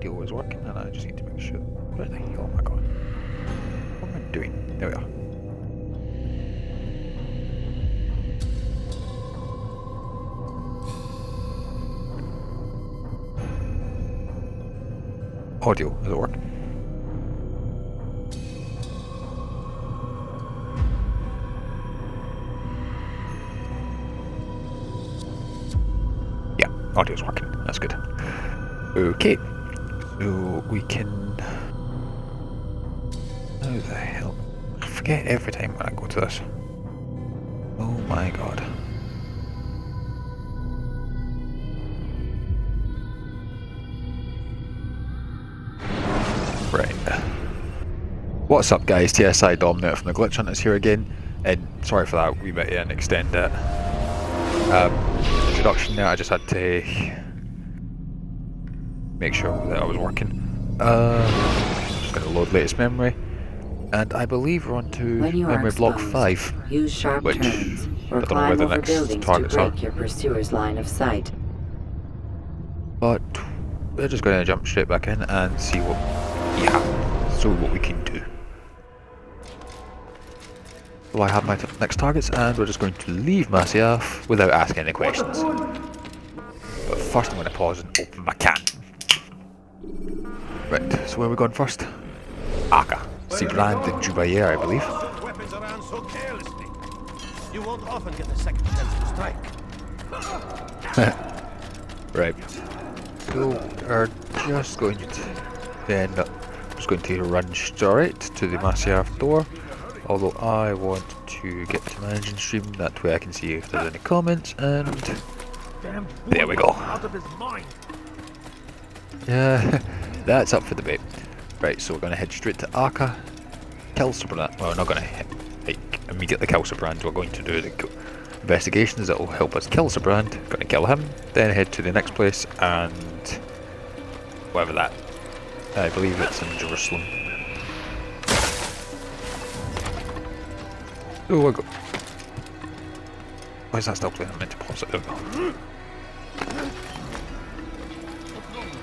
audio is working, and I just need to make sure. Where the hell am I going? What am I doing? There we are. Audio, is it working? Yeah, audio's working. That's good. Okay, so we can. How the hell? I forget every time when I go to this. Oh my god. Right. What's up, guys? TSI Dominator from the Glitch Hunters here again, and sorry for that wee bit of an extended introduction there. I just had to make sure that I was working. Just going to load latest memory, and I believe we're on to memory block 5, use sharp which turns, I or don't know where climb the over next buildings targets to are. break your pursuer's line of sight. But we're just going to jump straight back in and see what what we can do. So I have my next targets, and we're just going to leave Masyaf without asking any questions. But first I'm going to pause and open my can. Right, so where are we going first? Acre, Sibrand and Jubair, I believe. Weapons around so carelessly. You won't often get a second chance to strike. Right. So we're just going to end up going to run straight to the Masyaf door. Although I want to get to managing stream, that way I can see if there's any comments, and there we go. Out of his mind. Yeah, that's up for debate. Right, so we're going to head straight to Acre, kill Sibrand. Well, we're not going to immediately kill Sibrand. We're going to do the investigations that will help us kill Sibrand. Going to kill him, then head to the next place, and whatever that. I believe it's in Jerusalem. Oh, I go. Why is that still playing? I meant to pause it. There we go.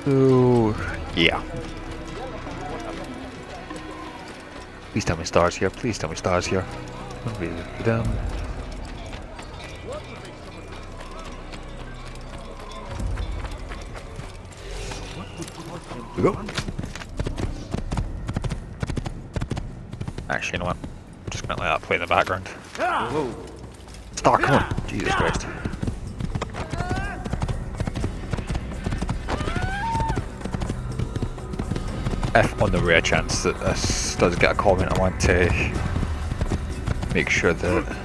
So, yeah. Please tell me stars here. Please tell me stars here. Down. Here we go. Actually, you know what? I'm just gonna let that play in the background. Star, come on! Jesus Christ. If on the rare chance that this does get a comment, I want to make sure that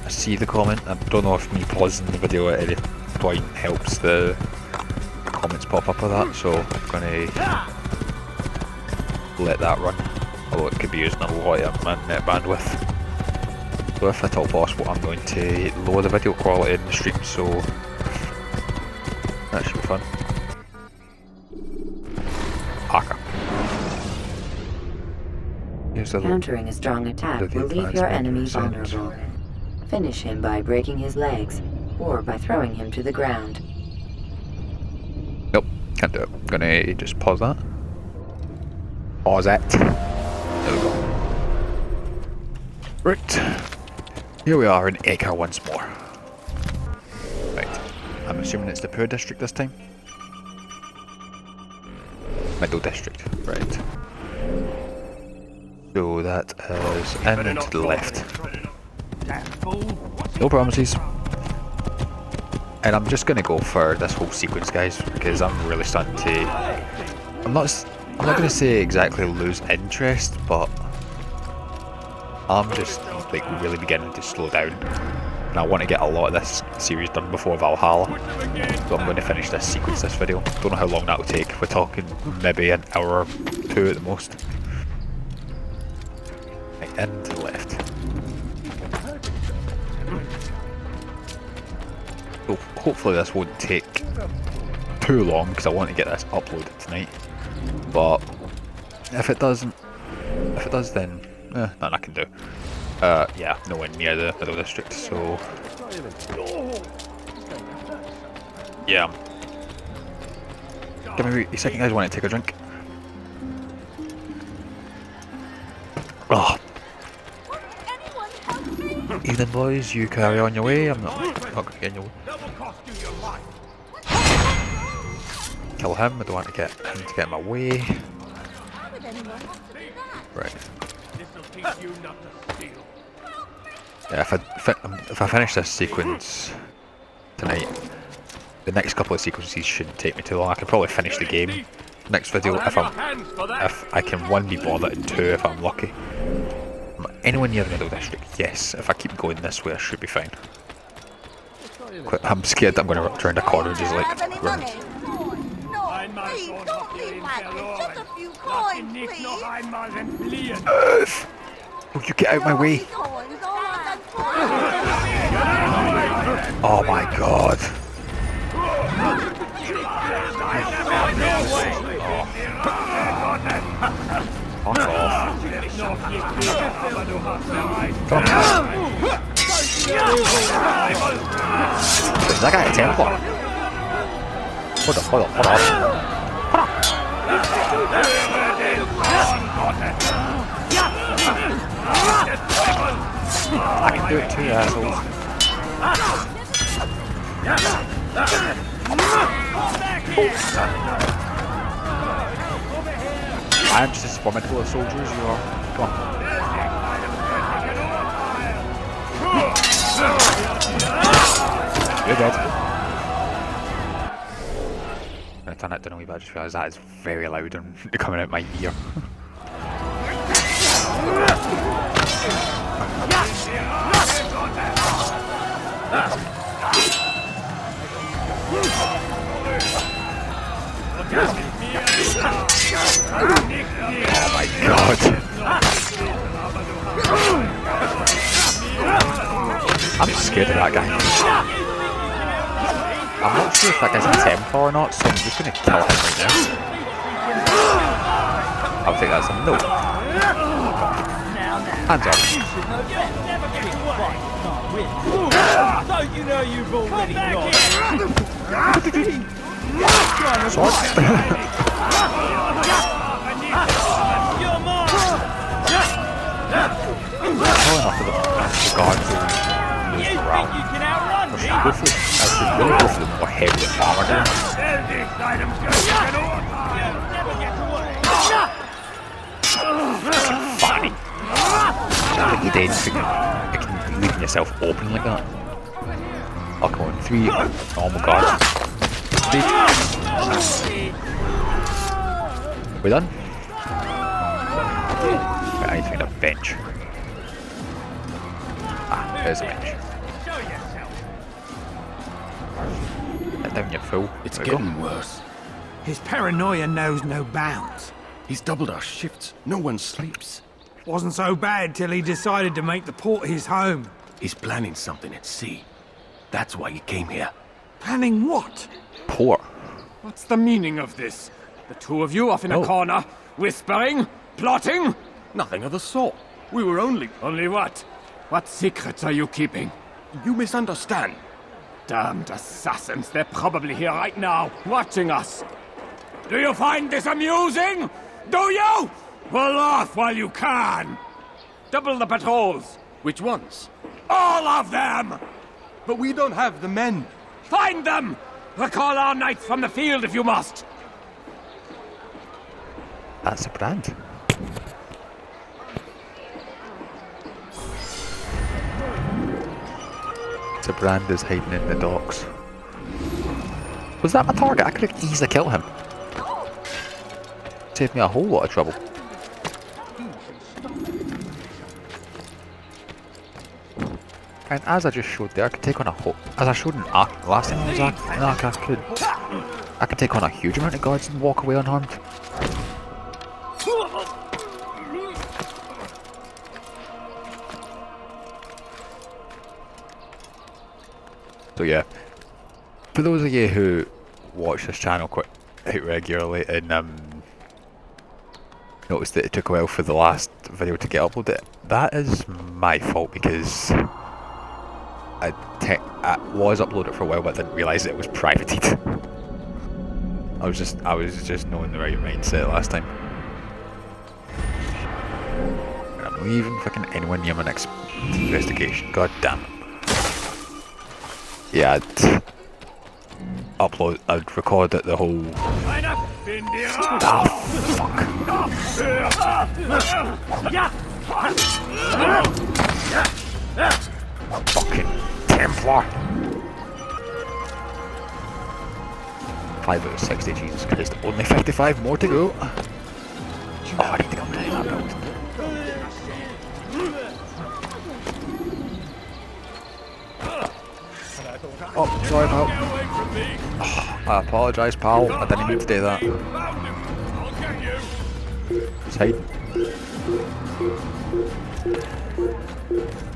I see the comment. I don't know if me pausing the video at any point helps the comments pop up with that, so I'm gonna let that run. Although it could be using a lot of my net bandwidth. So if at all possible, I'm going to lower the video quality in the stream, so that should be fun. Acre. Countering a strong attack will leave your enemy vulnerable. Finish him by breaking his legs, or by throwing him to the ground. Nope, can't do it. I'm gonna just pause that. Pause it. There we go. Right. Here we are in Acre once more. Right. I'm assuming it's the poor district this time. Middle district. Right. So that is in and to the left. No promises. And I'm just gonna go for this whole sequence, guys, because I'm really starting to. I'm not gonna say exactly lose interest, but I'm just like really beginning to slow down, and I want to get a lot of this series done before Valhalla. So I'm going to finish this sequence, this video. Don't know how long that will take. We're talking maybe an hour or 2 at the most. Right, in to the left. So hopefully this won't take too long, because I want to get this uploaded tonight. But if it does, then nothing I can do. Yeah, nowhere near the middle district, so yeah. Give me a second, guys. I want to take a drink. Oh. Evening, boys. You carry on your way. I'm not going to get in your way. Kill him. I don't want to get him to get in my way. Right. Yeah, if I finish this sequence tonight, the next couple of sequences shouldn't take me too long. I can probably finish the game next video if I can one be bothered and two if I'm lucky. Am I anywhere near the middle district? Yes. If I keep going this way, I should be fine. I'm scared that I'm going to run around a corner and just like run. Please, don't leave like this. Just a few coins, please. Will you get out of my way? Oh my god. Fuck off. Come on. Is that guy a Templar? Hold on. I can do it too, assholes. I am just as formidable a soldier as you are. Come on. You're dead. I turned it down a wee bit, I just realised that is very loud and coming out my ear. Oh my god. I'm scared of that guy. I'm not sure if that guy's a Templar or not, so I'm just going to kill him right now. I'll take that as a no. Hands up. Don't you know you've already lost? Sword? Oh, enough of the guards and lose morale. I should really go for the more heavy armor down. Funny. I think you're dead. You can leave yourself open like that. Oh, come on. 3 normal guards. We done? Right, I need to find a bench. Ah, there's a bench. Let down, you fool. It's getting worse. His paranoia knows no bounds. He's doubled our shifts. No one sleeps. Wasn't so bad till he decided to make the port his home. He's planning something at sea. That's why he came here. Planning what? Poor. What's the meaning of this? The two of you off in a corner, whispering, plotting? Nothing of the sort. We were only... Only what? What secrets are you keeping? You misunderstand. Damned assassins, they're probably here right now, watching us. Do you find this amusing? Do you? Well, laugh while you can. Double the patrols. Which ones? All of them! But we don't have the men. Find them! Recall our knights from the field if you must. That's Sibrand. Sibrand is hiding in the docks. Was that my target? I could have easily killed him. Saved me a whole lot of trouble. And as I just showed there, I could take on a whole... As I showed in Acre, last time I was in Acre, I could take on a huge amount of guards and walk away unharmed. So yeah, for those of you who watch this channel quite regularly and noticed that it took a while for the last video to get uploaded, that is my fault because I was uploaded for a while but didn't realise it was privated. I was just not in the right mindset last time. And I'm not even fucking anyone near my next investigation. God damn it. Yeah, I'd record it the whole... Ah, fuck. Fucking Templar. 5 out of 60, Jesus Christ. Only 55 more to go. Oh, I need to go to that building. Oh, sorry, pal. Oh, I apologise, pal. I didn't mean to do that. He's hiding.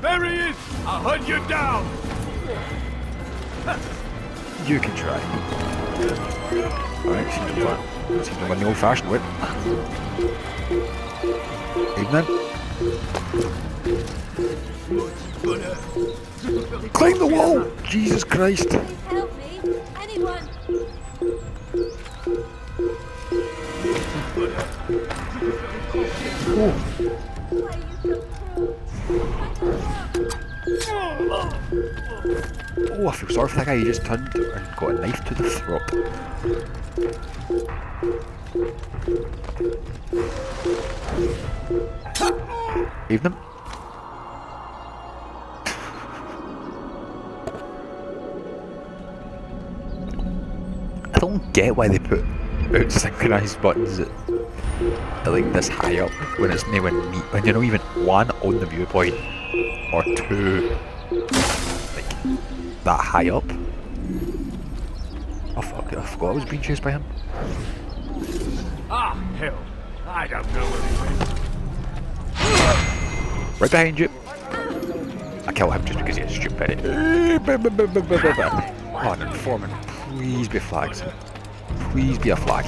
There he is! I'll hunt you down! You can try. Alright, seems to win the old-fashioned whip. Evening. Climb the wall! Jesus Christ! Help me! Anyone! Oh, I feel sorry for that guy. He just turned and got a knife to the throat. Evening. I don't get why they put out synchronised buttons at like this high up when it's nowhere neat, when you're not even one on the viewpoint or two like that high up. Oh fuck, I forgot I was being chased by him. Ah, hell. I don't know where he went. Right behind you. I kill him just because he's stupid. Oh, an informant. Please be flagged. Please be a flag.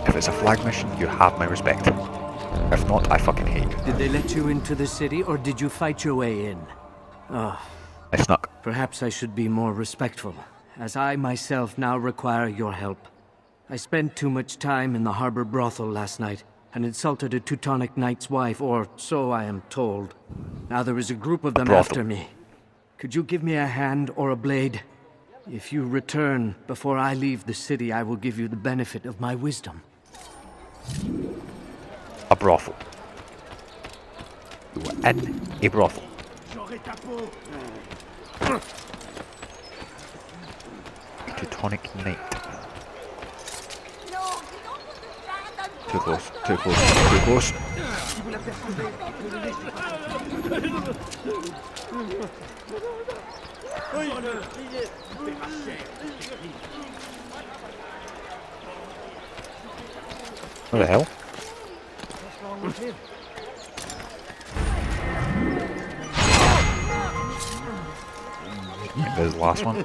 If it's a flag mission, you have my respect. If not, I fucking hate you. Did they let you into the city, or did you fight your way in? Oh, I snuck. perhaps I should be more respectful, as I myself now require your help. I spent too much time in the harbor brothel last night, and insulted a Teutonic knight's wife, or so I am told. Now there is a group of them after me. Could you give me a hand or a blade? If you return before I leave the city, I will give you the benefit of my wisdom. A brothel. You were in a brothel. A Teutonic knight. Too close, too close, too close. What the hell? There's the last one.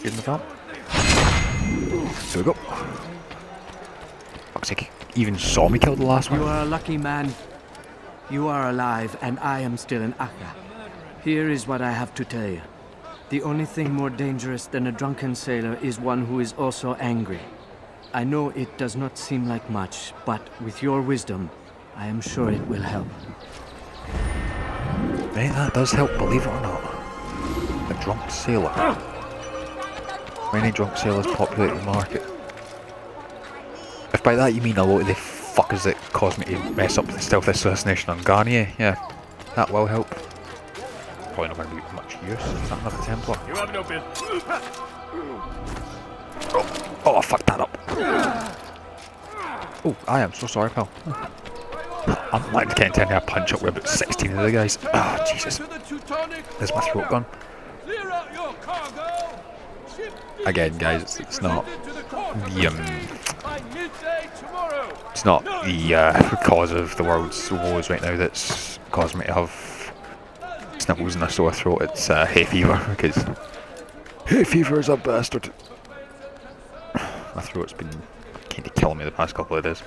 Get in the front. There we go. Fuck's sake, he even saw me kill the last one. You are a lucky man. You are alive, and I am still in Acre. Here is what I have to tell you. The only thing more dangerous than a drunken sailor is one who is also angry. I know it does not seem like much, but with your wisdom, I am sure it will help. Hey, that does help, believe it or not. A drunk sailor. Many drunk sailors populate the market. If by that you mean a lot of the fuckers that caused me to mess up the stealth assassination on Garnier, yeah, that will help. Probably not going to be much use. Is that another Templar? You have no bill. Oh, I fucked that up. Oh, I am so sorry, pal. I'm like getting to a punch up with about 16 of the guys. Ah, oh, Jesus. There's my throat gun. Again, guys, it's not the it's not the cause of the world's woes right now that's causing me to have sniffles and a sore throat. It's hay fever, because hay fever is a bastard. My throat's been kind of killing me the past couple of days.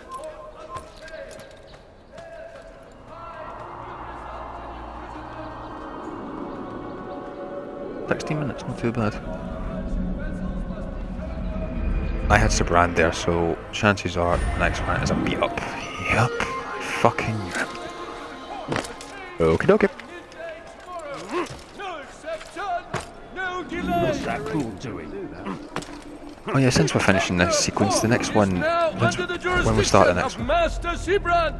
16 minutes, not too bad. I had Sibrand there, so chances are the next one is a beat up. Yep. Fucking yep. Okie dokie. No exception, no delay. What's that fool doing? Oh yeah, since we're finishing this sequence, the next one, when we start the next one. Master Sibrand,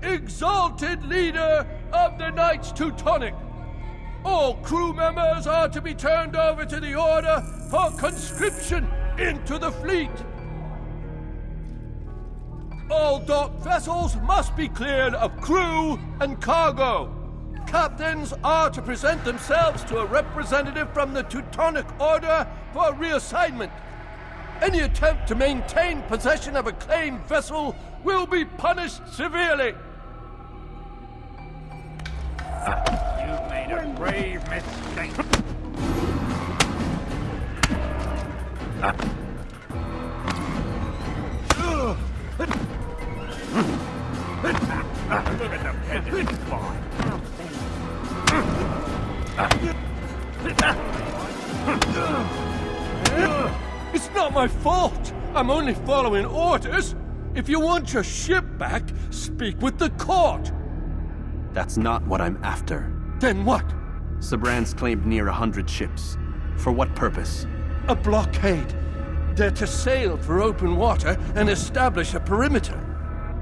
exalted leader of the Knights Teutonic. All crew members are to be turned over to the Order for conscription into the fleet. All docked vessels must be cleared of crew and cargo. Captains are to present themselves to a representative from the Teutonic Order for reassignment. Any attempt to maintain possession of a claimed vessel will be punished severely. You've made a grave mistake. Look at the pendant fly. It's not my fault. I'm only following orders. If you want your ship back, speak with the court. That's not what I'm after. Then what? Sibrand's claimed near 100 ships. For what purpose? A blockade. They're to sail for open water and establish a perimeter.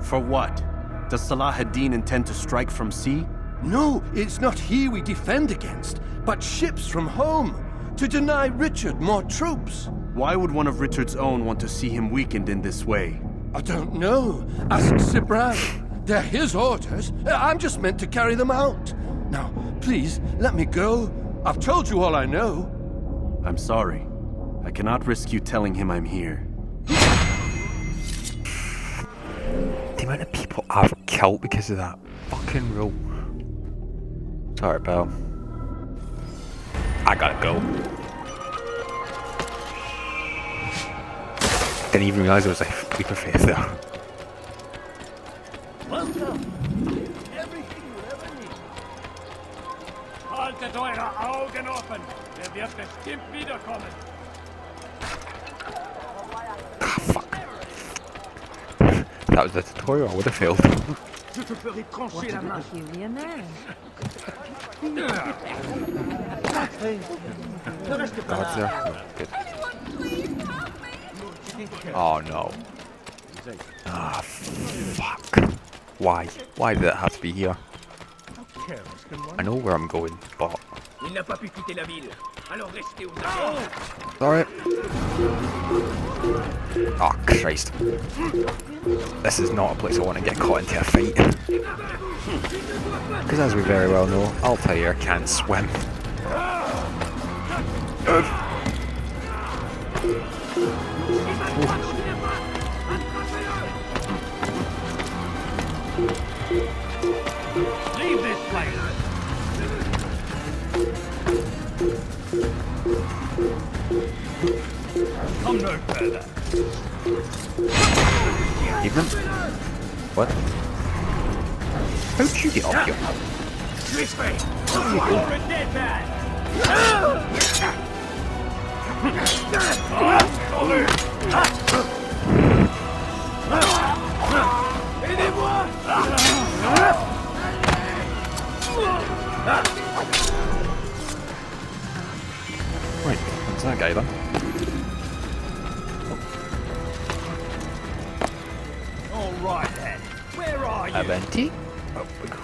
For what? Does Salah ad-Din intend to strike from sea? No, it's not he we defend against, but ships from home, to deny Richard more troops. Why would one of Richard's own want to see him weakened in this way? I don't know. Ask Sibrand. They're his orders. I'm just meant to carry them out. Now, please, let me go. I've told you all I know. I'm sorry. I cannot risk you telling him I'm here. The amount of people I've killed because of that fucking rule. Sorry, pal. I gotta go. Didn't even realise there was a leap of faith there. Welcome. Everything you ever need. Haltet eure Augen offen. Wird bestimmt wiederkommen. Ah, fuck. That was the tutorial, I would have failed. Je te ferai trancher la main. God's there. Good. Oh no. Ah, fuck. Why? Why did it have to be here? I know where I'm going, but... Il n'a pas pu quitter la ville. Alors restez où Alright. Oh, Christ. This is not a place I want to get caught into a fight. Because as we very well know, Altair can't swim. Leave this place. Come no further. Evening? What? How did you get up here? This way. You're a dead man. Right, what's that guy then? All right then. Where are you? Aventi? Oh, we go.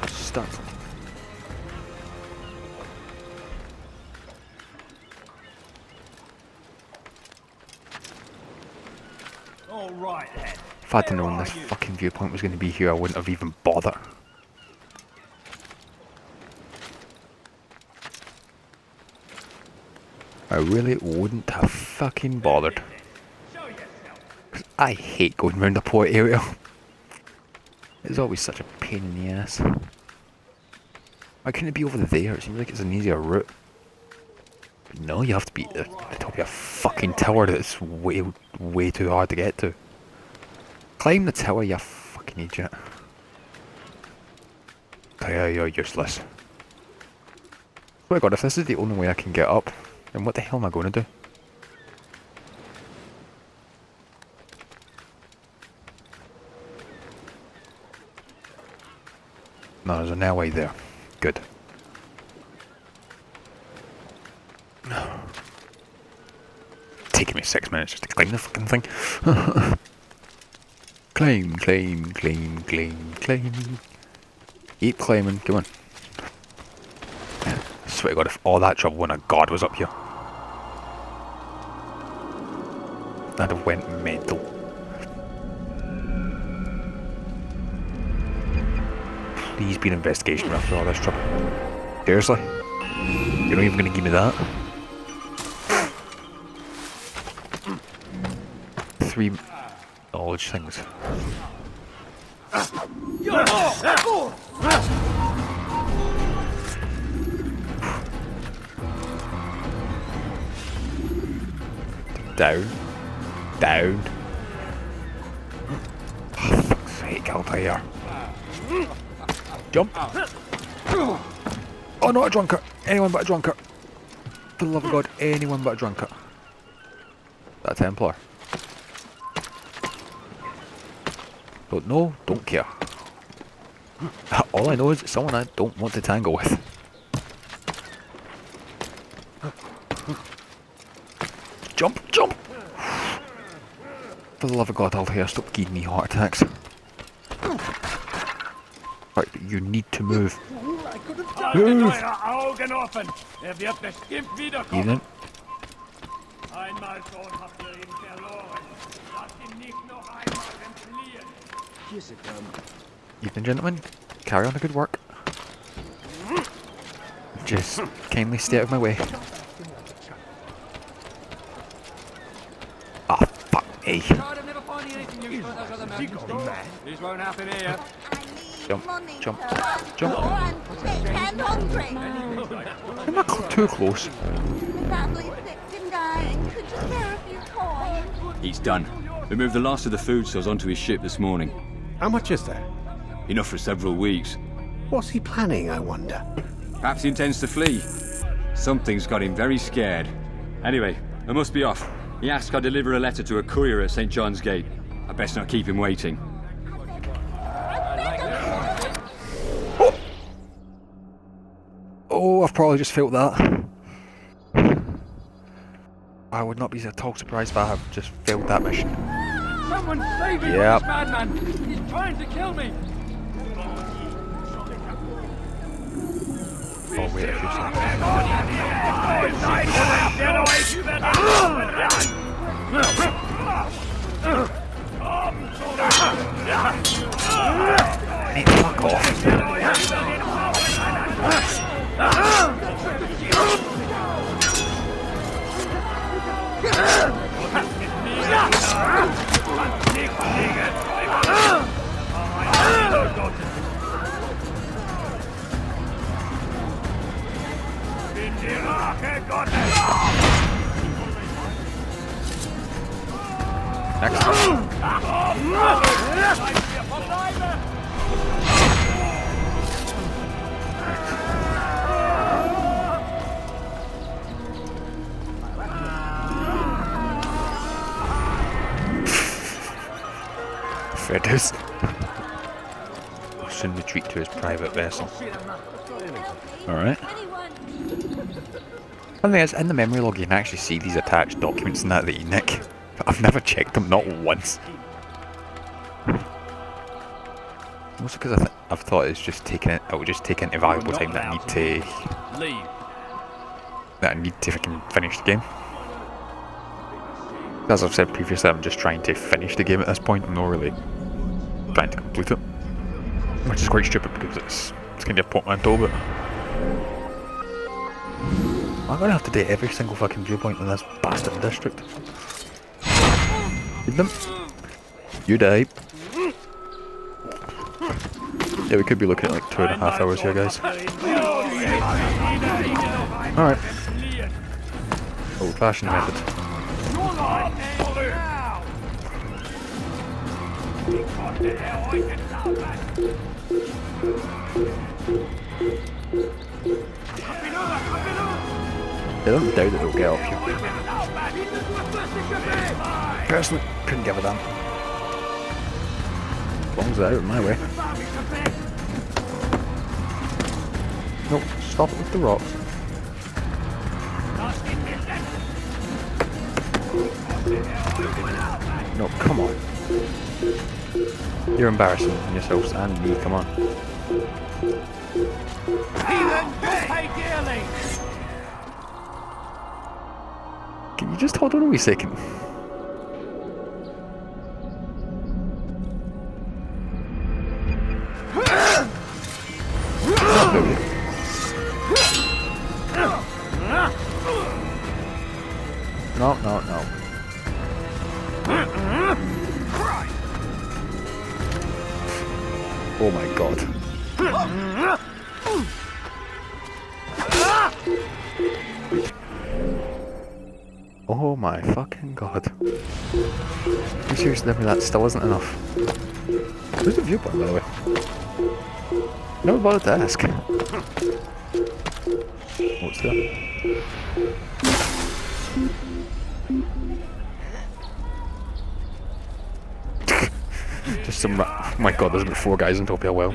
Start. All right then. If I'd known this fucking viewpoint was going to be here, I wouldn't have even bothered. I really wouldn't have fucking bothered. Cause I hate going round the port area. It's always such a pain in the ass. Why couldn't it be over there? It seems like it's an easier route. But no, you have to be at the top of a fucking tower that's way too hard to get to. Climb the tower, you fucking idiot. Oh yeah, you're useless. Oh my god, if this is the only way I can get up, then what the hell am I going to do? No, there's an airway there. Good. Taking me 6 minutes just to climb the fucking thing. Climb, climb, climb, climb, climb. Keep climbing, come on. I swear to God, if all that trouble when a god was up here, I'd have went mental. Please be an investigation after all this trouble. Seriously? You're not even going to give me that? 3 knowledge things. Down. Down. Oh, fuck's sake, Altair. Jump. Oh, not a drunkard. Anyone but a drunkard. For the love of God, anyone but a drunkard. That Templar. Don't know, don't care. All I know is it's someone I don't want to tangle with. Jump, jump! For the love of God, Altair, stop giving me heart attacks. Right, you need to move. Move! Ethan. Ethan, gentlemen, carry on the good work. Just kindly stay out of my way. Ah, fuck me. This won't happen here. Jump, jump, jump. I'm not too close. He's done. We moved the last of the food stores onto his ship this morning. How much is there? Enough for several weeks. What's he planning, I wonder? Perhaps he intends to flee. Something's got him very scared. Anyway, I must be off. He asked I deliver a letter to a courier at St. John's Gate. I best not keep him waiting. Oh, I've probably just felt that. I would not be at all surprised if I have just failed that mission. Someone save me from this madman! He's trying to kill me! Oh, wait a few seconds. Hey, fuck off. Next. Fair dues. Soon retreat to his private vessel. Alright. One thing is, in the memory log you can actually see these attached documents and that you nick. But I've never checked them, not once. Also because I've thought it's just taking it will just take into valuable time that I need to fucking finish the game. As I've said previously, I'm just trying to finish the game at this point. I'm not really trying to complete it, which is quite stupid because it's kind of a portmanteau, but I'm gonna have to do every single fucking viewpoint in this bastard district. Feed them. You die. Yeah, we could be looking at like 2.5 hours here, guys. Alright. Old-fashioned method. I don't doubt that they'll get up here. Personally, couldn't give a damn. As long as they're out of my way. Nope, stop it with the rocks. No, come on. You're embarrassing yourselves and me, come on. Can you just hold on a wee second? No, no, no. Oh my god. Oh my fucking god. You seriously tell me that still isn't enough? Who's the viewpoint, by the way? Never bothered to ask. What's that? Just some. Oh my god, there's been 4 guys in Topia well.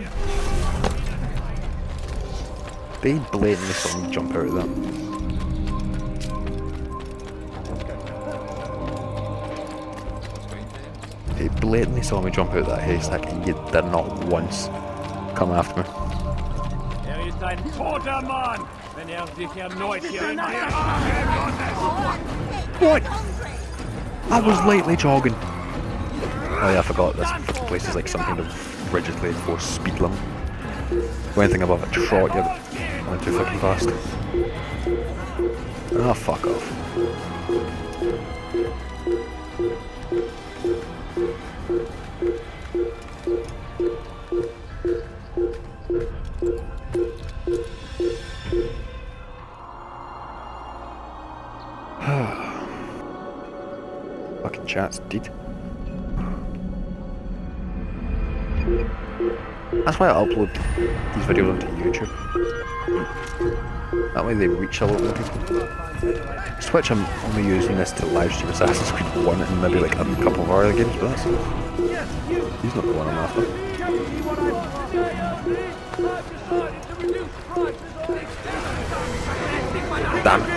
They blatantly saw me jump out of that. They blatantly saw me jump out of that haystack and yet did not once come after me. What? I was lightly jogging. Oh yeah, I forgot this place is like some kind of rigidly enforced speed limit. Go anything above a trot, you're going too fucking fast. Ah, fuck off. Fucking chats, dude. That's why I upload these videos onto YouTube. That way they reach a lot more people. Switch, I'm only using this to livestream Assassin's Creed 1 and maybe like a couple of other games, but that's... He's not the one I'm after. Damn it.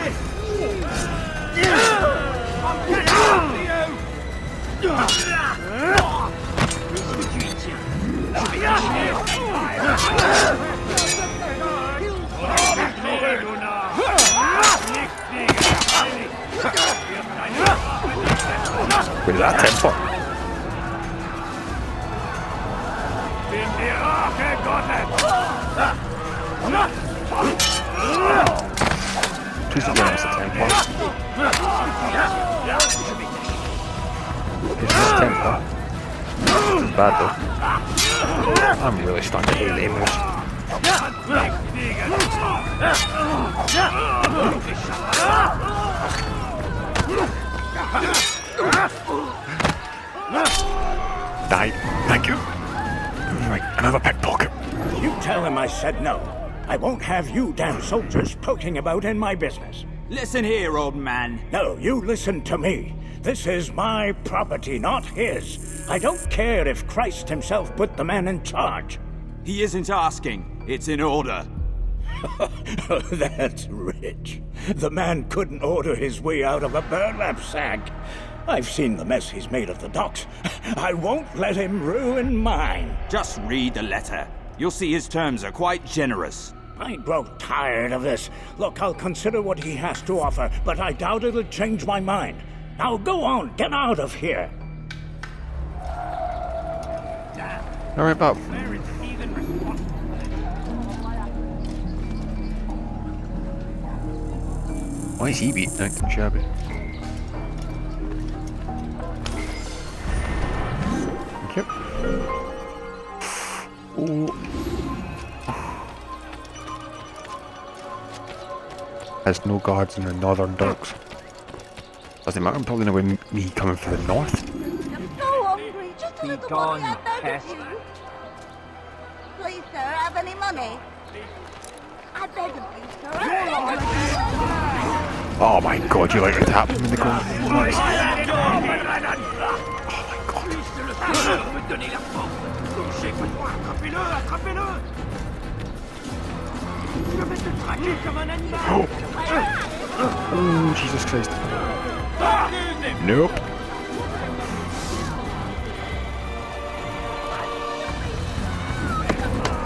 With that tempo. Please don't get us a tempo. It's not tempo. It's bad though. I'm really starting to hate the emus. Die. Thank you. Right, another pickpocket. You tell him I said no. I won't have you damn soldiers poking about in my business. Listen here, old man. No, you listen to me. This is my property, not his. I don't care if Christ himself put the man in charge. He isn't asking. It's in order. That's rich. The man couldn't order his way out of a burlap sack. I've seen the mess he's made of the docks. I won't let him ruin mine. Just read the letter. You'll see his terms are quite generous. I grow tired of this. Look, I'll consider what he has to offer, but I doubt it'll change my mind. Now go on, get out of here. Alright, Bob. Why is he beating out shabby? Thank you. Ooh. There's no guards in the northern docks. Doesn't matter, I'm probably not with me coming from the north. I'm so hungry, just a little money, I beg of you. Please, sir, have any money? I beg of you, sir, I beg of you. Oh my god, you like to tap him in the corner. Oh my god. Oh, Jesus Christ. Nope.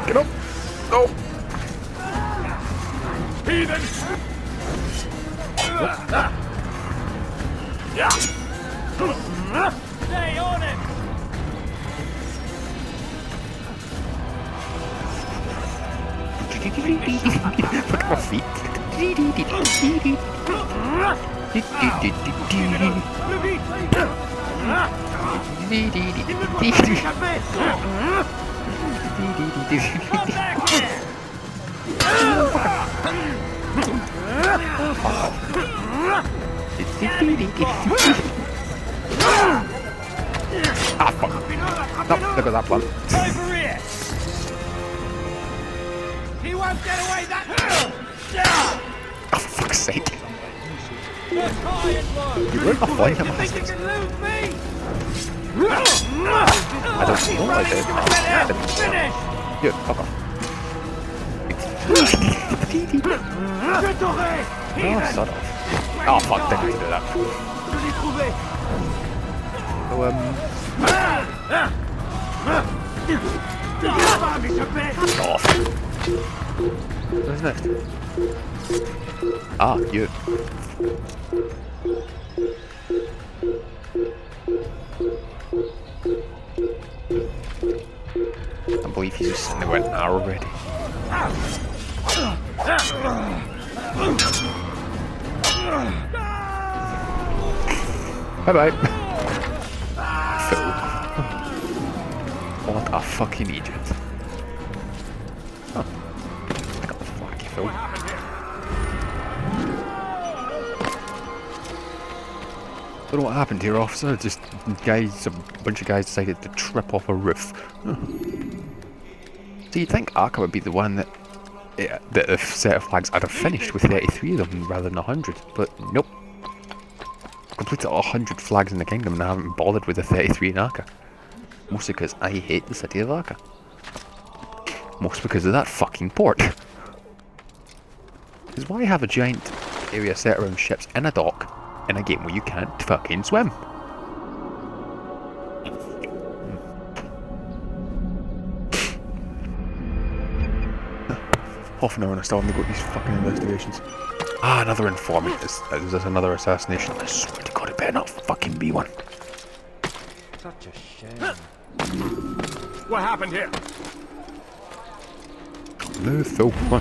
Get up! No! Heathen! Stay on it! Look at my feet. Ah, fuck. Nope, look at that one. Over here! He won't get away that... Oh, for fuck's sake. Just high and low! You were not flying him. You think you can lose me? I don't know what I did. Finish! Yeah, fuck off. Oh, sod off. Oh, fuck, didn't mean to do that. So, off. What's next? Ah, you. I believe he's just sitting there with an arrow ready. Bye bye. Phil. What a fucking idiot. Oh. I got the flaky Phil. Don't know what happened here, officer. Just guys, a bunch of guys decided to trip off a roof. Huh. So you'd think Acre would be the one that the set of flags I'd have finished with 33 of them rather than 100, but nope. Completed all 100 flags in the kingdom and I haven't bothered with the 33 in Acre. Mostly because I hate the city of Acre. Mostly because of that fucking port. Because why have a giant area set around ships in a dock in a game where you can't fucking swim? Half an hour and I still haven't got these fucking investigations. Ah, another informant. Is this another assassination? I swear to God, it better not fucking be one. Such a shame. What happened here? No, Phil, come on.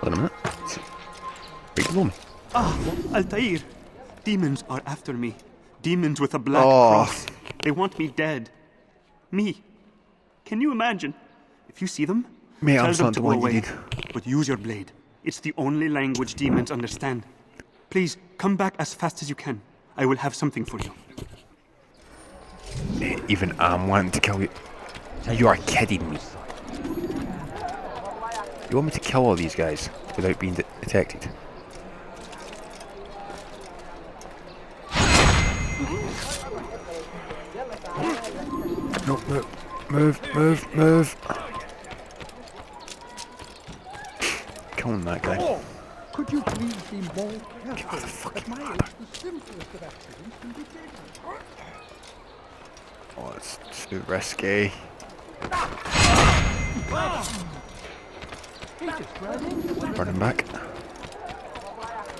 Hold on a minute. It's right below me. Ah, Altair. Demons are after me. Demons with a black cross. They want me dead. Me. Can you imagine? If you see them, Mate, tell I'm them not to the go one you away. need. But use your blade. It's the only language demons understand. Please, come back as fast as you can. I will have something for you. Even I'm wanting to kill you. You are kidding me. You want me to kill all these guys without being detected? No, move. Killing that guy. Could you please be more Get careful? off the fucking At my ladder. age, the simplest of accidents can be fatal. Oh, it's too risky. Running back.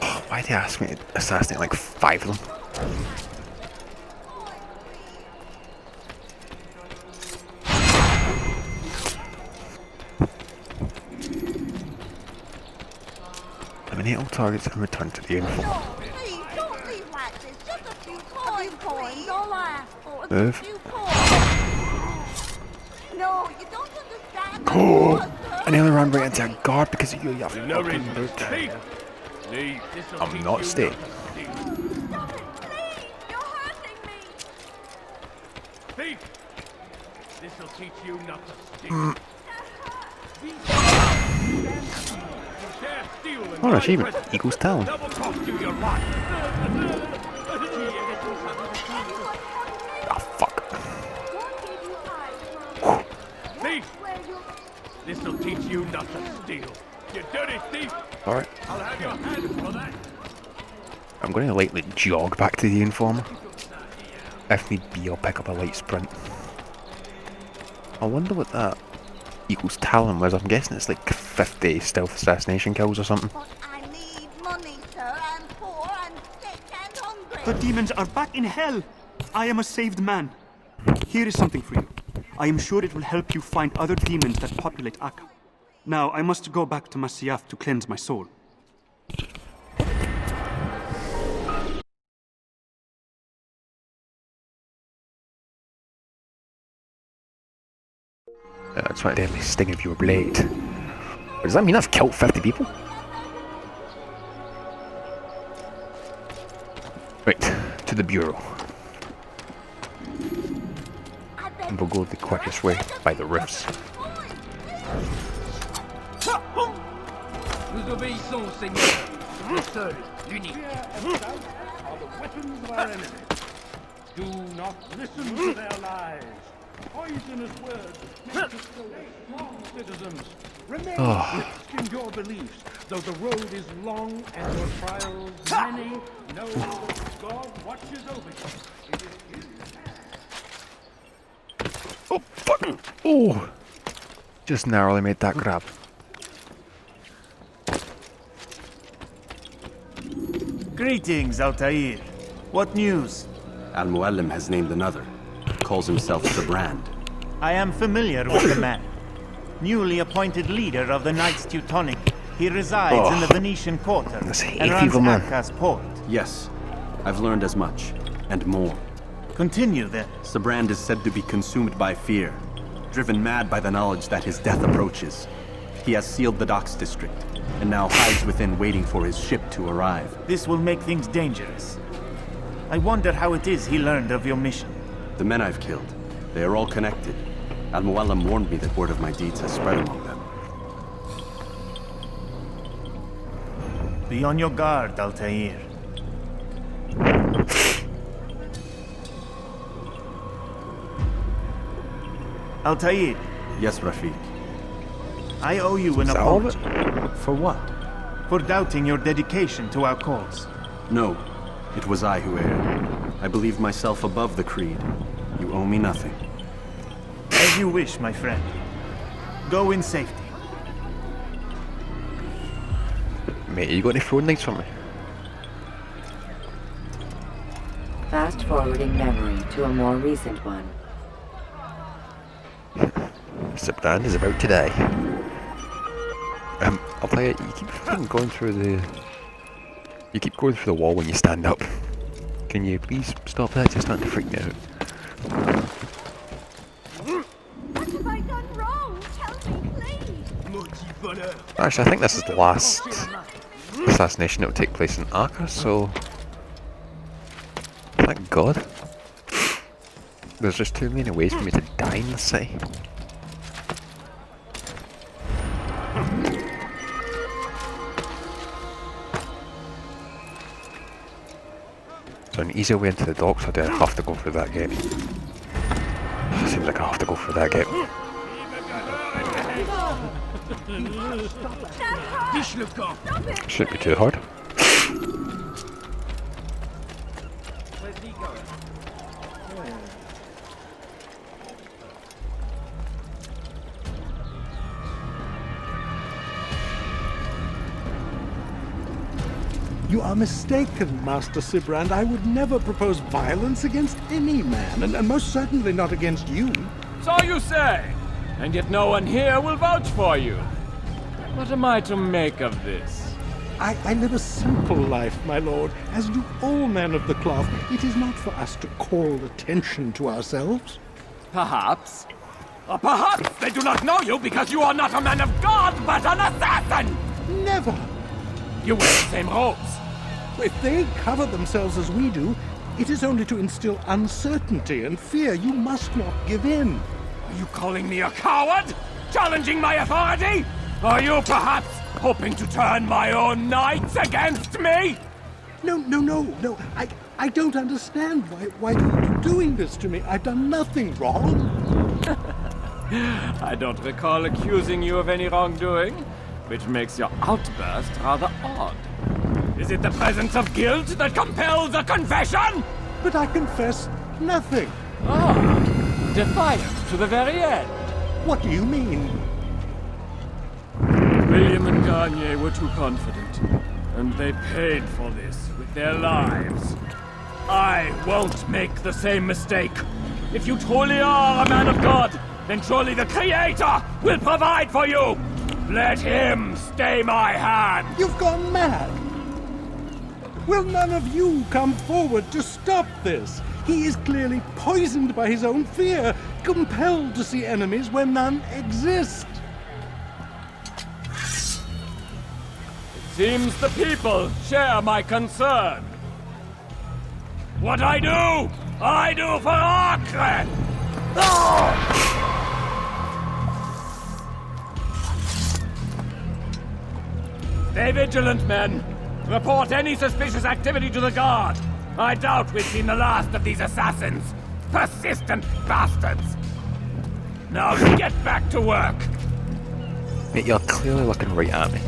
Oh, why'd they ask me to assassinate like 5 of them? Eliminate all targets and return to the info. Please, don't leave like this. Just a few coins, all I ask for is Move. a few coins. No, you don't understand. Oh, I nearly ran right into a guard because of you, you No fucking reason to brute. stay. Leave. This'll I'm teach not you staying. Stop it, please. You're hurting me. Thief! This'll teach you not to steal. Oh, an achievement. Eagle's Talon. Double cost you your life. Ah, fuck. Thief! This'll teach Alright. I'm going to lightly jog back to the informer. If need be, I'll pick up a light sprint. I wonder what that equals talent was. I'm guessing it's like 50 stealth assassination kills or something. But I need money, sir. I'm poor and sick and hungry. The demons are back in hell. I am a saved man. Here is something for you. I am sure it will help you find other demons that populate Acre. Now, I must go back to Masyaf to cleanse my soul. That's what a deadly sting of your blade. Does that mean I've killed 50 people? Right, to the bureau. And we'll go the quickest way, by the roofs. Nous obéissons, Seigneur. Le seul, l'unique. Are the weapons of our enemy. Do not listen to their lies. Poisonous words make us so strong citizens. Remain fixed in your beliefs, though the road is long and your trials many. Know that God watches over you. It is his hand. Oh, fuck! Oh! Just narrowly made that grab. Greetings, Altair. What news? Al-Muallim has named another. Calls himself Sibrand. I am familiar with the man. Newly appointed leader of the Knights Teutonic, he resides in the Venetian Quarter and runs Acre's port. Yes, I've learned as much, and more. Continue then. Sibrand is said to be consumed by fear, driven mad by the knowledge that his death approaches. He has sealed the docks district, and now hides within waiting for his ship to arrive. This will make things dangerous. I wonder how it is he learned of your mission. The men I've killed, they are all connected. Al-Muallim warned me that word of my deeds has spread among them. Be on your guard, Altair. Altair. Yes, Rafiq. I owe you an apology. For what? For doubting your dedication to our cause. No, it was I who erred. I believed myself above the creed. You owe me nothing. As you wish, my friend. Go in safety. Mate, you got any phone nights for me? Fast forwarding memory to a more recent one. Sibrand is about to die. I'll tell you, you keep fucking going through the... You keep going through the wall when you stand up. Can you please stop that? It's starting to freak me out. What have I done wrong? Tell me, please. Actually, I think this is the last assassination that will take place in Acre, so... Thank God. There's just too many ways for me to die in the city. So an easier way into the docks, or do I have to go through that gate? Seems like I have to go through that gate. Shouldn't be too hard. Where's he going? You are mistaken, Master Sibrand. I would never propose violence against any man, and most certainly not against you. So you say, and yet no one here will vouch for you. What am I to make of this? I live a simple life, my lord, as do all men of the cloth. It is not for us to call attention to ourselves. Perhaps. Or perhaps they do not know you because you are not a man of God, but an assassin! Never! You wear the same robes. If they cover themselves as we do, it is only to instill uncertainty and fear. You must not give in. Are you calling me a coward? Challenging my authority? Are you perhaps hoping to turn my own knights against me? No. I don't understand. Why are you doing this to me? I've done nothing wrong. I don't recall accusing you of any wrongdoing. which makes your outburst rather odd. Is it the presence of guilt that compels a confession? But I confess nothing. Ah, defiant to the very end. What do you mean? William and Garnier were too confident, and they paid for this with their lives. I won't make the same mistake. If you truly are a man of God, then surely the Creator will provide for you! Let him stay my hand! You've gone mad! Will none of you come forward to stop this? He is clearly poisoned by his own fear, compelled to see enemies where none exist. Seems the people share my concern. What I do for Acre! Stay vigilant, men. Report any suspicious activity to the guard. I doubt we've seen the last of these assassins. Persistent bastards. Now get back to work. Mate, you're clearly looking right at me.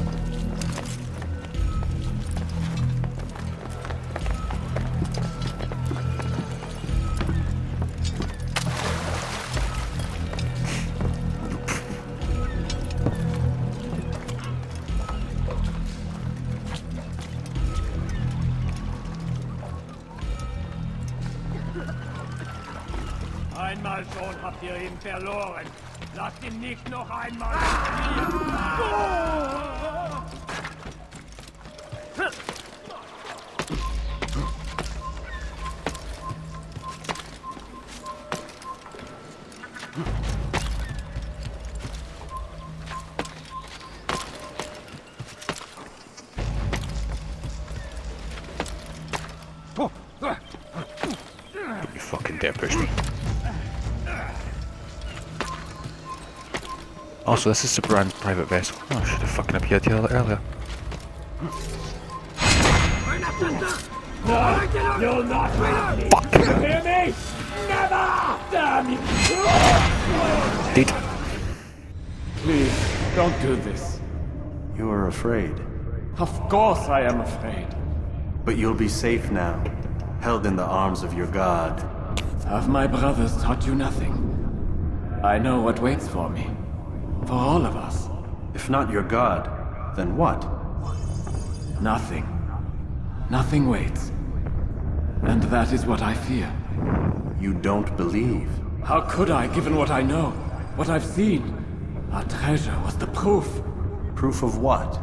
Einmal schon habt ihr ihn verloren. Lasst ihn nicht noch einmal. You fucking dare push me. Also, this is Sibrand private vessel. Oh, I should have fucking appeared here earlier. No, you'll not win. Fuck! You hear me? Never! Damn you! Dead. Please, don't do this. You are afraid. Of course I am afraid. But you'll be safe now, held in the arms of your god. Have my brothers taught you nothing? I know what waits for me. For all of us. If not your god, then what? Nothing. Nothing waits. And that is what I fear. You don't believe. How could I, given what I know? What I've seen? Our treasure was the proof. Proof of what?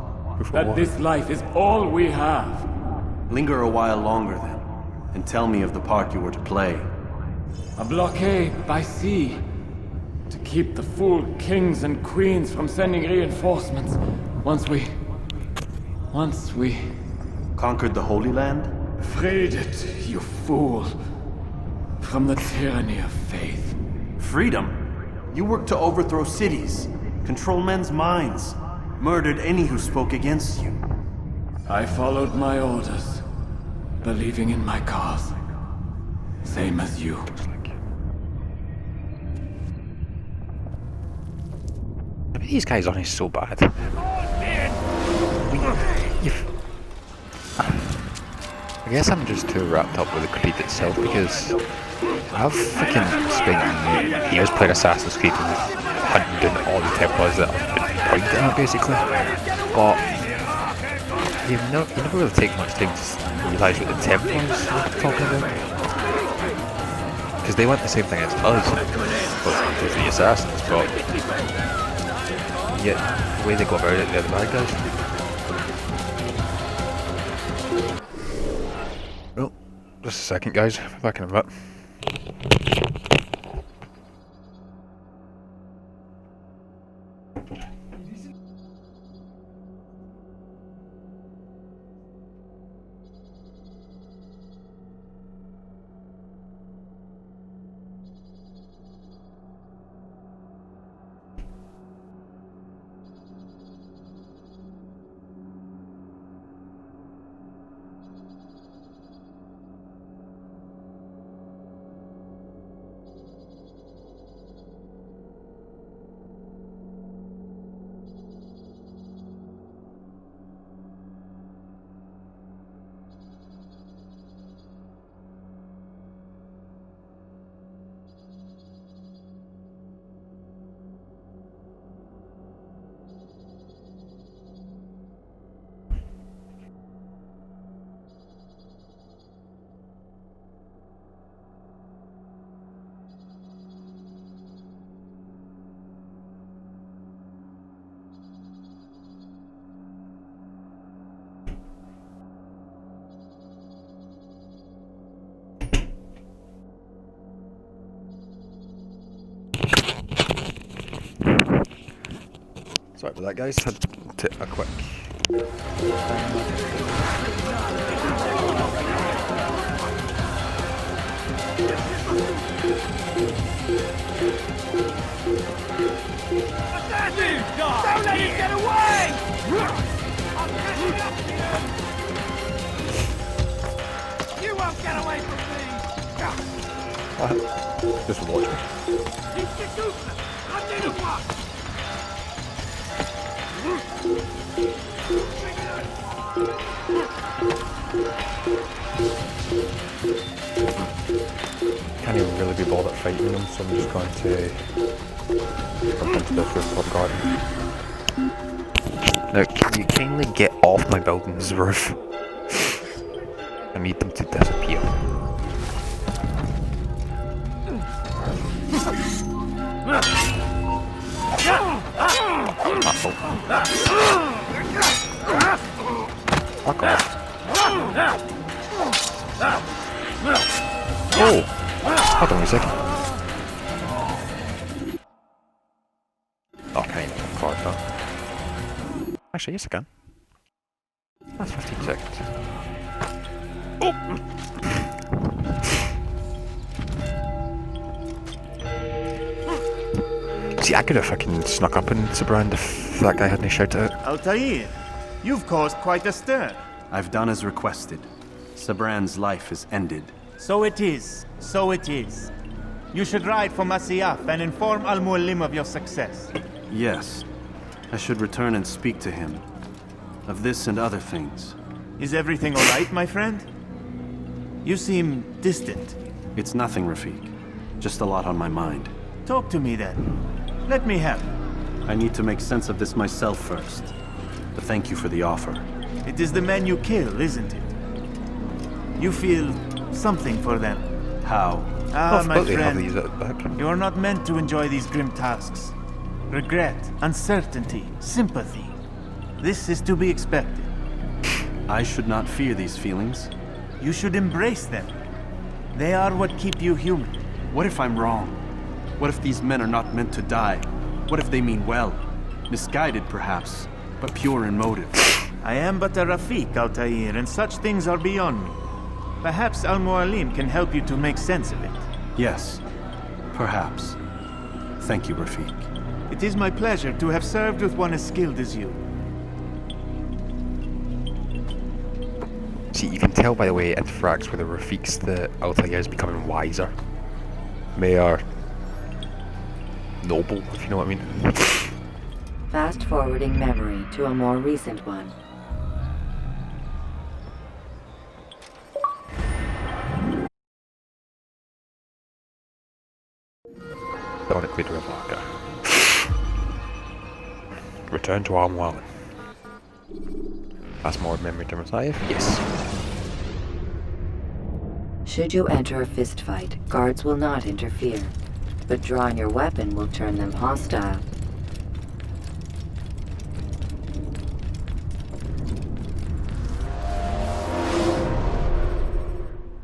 That this life is all we have. Linger a while longer then, and tell me of the part you were to play. A blockade by sea. To keep the fool kings and queens from sending reinforcements. Once we... Conquered the Holy Land? Freed it, you fool. From the tyranny of faith. Freedom? You worked to overthrow cities, control men's minds, murdered any who spoke against you. I followed my orders, believing in my cause. Same as you. These guys aren't so bad. I guess I'm just too wrapped up with the Creed itself because I've freaking spent years playing Assassin's Creed and hunting down all the Templars that I've been pointing at basically. But you never really take much time to realise what the Templars were talking about. Because they want the same thing as us, but with the Assassins, but yet the way they go about it, they're the bad guys. Well, just a second guys, back in a bit. Sorry about that, guys. Had to a quick. Don't let him get away! You won't get away from me! Just watch me. Can't even really be bothered fighting them, so I'm just going to jump into this rooftop garden. Now, can you kindly get off my building's roof? I need them to disappear. Fuck off. Oh! Hold on a second. Oh, can I even record that? Actually, yes I can. That's 15 seconds. Oh! See, I could have fucking snuck up in Sibrand if that guy hadn't shouted out. Altair, you've caused quite a stir. I've done as requested. Sibrand's life is ended. So it is. So it is. You should ride for Masyaf and inform Al-Mualim of your success. Yes. I should return and speak to him. Of this and other things. Is everything all right, my friend? You seem distant. It's nothing, Rafiq. Just a lot on my mind. Talk to me then. Let me help. I need to make sense of this myself first. But thank you for the offer. It is the men you kill, isn't it? You feel something for them. How? Ah, my friend, you are not meant to enjoy these grim tasks. Regret, uncertainty, sympathy. This is to be expected. I should not fear these feelings. You should embrace them. They are what keep you human. What if I'm wrong? What if these men are not meant to die? What if they mean well? Misguided, perhaps, but pure in motive. I am but a Rafiq, Altair, and such things are beyond me. Perhaps Al-Mualim can help you to make sense of it. Yes, perhaps. Thank you, Rafiq. It is my pleasure to have served with one as skilled as you. See, you can tell by the way it interacts with the Rafiqs that Altair is becoming wiser. They are noble, if you know what I mean. Fast forwarding memory to a more recent one. Ironically to Acre. Return to Al-Mualim. Fast forward memory to Masyaf? Yes. Should you enter a fistfight, guards will not interfere, but drawing your weapon will turn them hostile.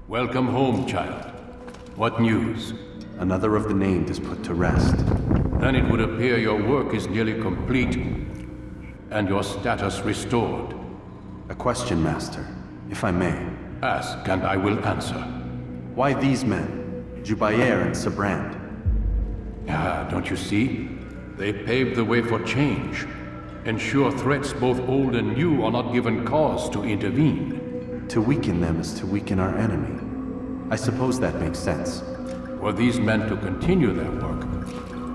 Welcome home, child. What news? Another of the named is put to rest. Then it would appear your work is nearly complete, and your status restored. A question, Master, if I may. Ask, and I will answer. Why these men? Jubair and Sibrand. Ah, don't you see? They paved the way for change. Ensure threats both old and new are not given cause to intervene. To weaken them is to weaken our enemy. I suppose that makes sense. Were these men to continue their work,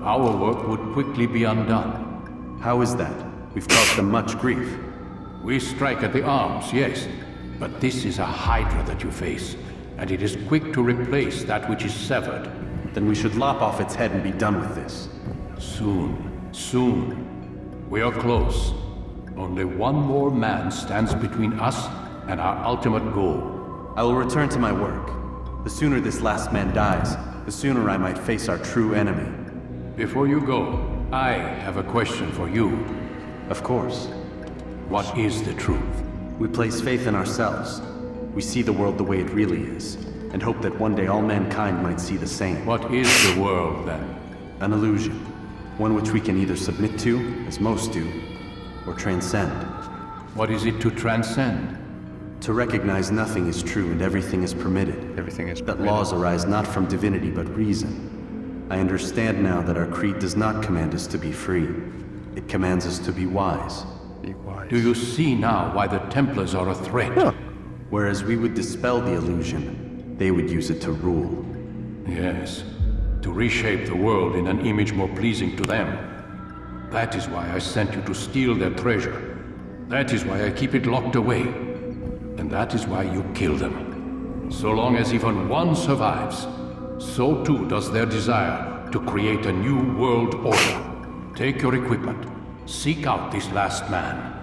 our work would quickly be undone. How is that? We've caused them much grief. We strike at the arms, yes, but this is a hydra that you face, and it is quick to replace that which is severed. Then we should lop off its head and be done with this. Soon, soon. We are close. Only one more man stands between us and our ultimate goal. I will return to my work. The sooner this last man dies, the sooner I might face our true enemy. Before you go, I have a question for you. Of course. What is the truth? We place faith in ourselves. We see the world the way it really is, and hope that one day all mankind might see the same. What is the world, then? An illusion. One which we can either submit to, as most do, or transcend. What is it to transcend? To recognize nothing is true and everything is permitted. Everything is That permitted. laws arise not from divinity but reason. I understand now that our creed does not command us to be free. It commands us to be wise. Be wise. Do you see now why the Templars are a threat? Huh. Whereas we would dispel the illusion, they would use it to rule. Yes, to reshape the world in an image more pleasing to them. That is why I sent you to steal their treasure. That is why I keep it locked away. And that is why you kill them. So long as even one survives, so too does their desire to create a new world order. Take your equipment. Seek out this last man.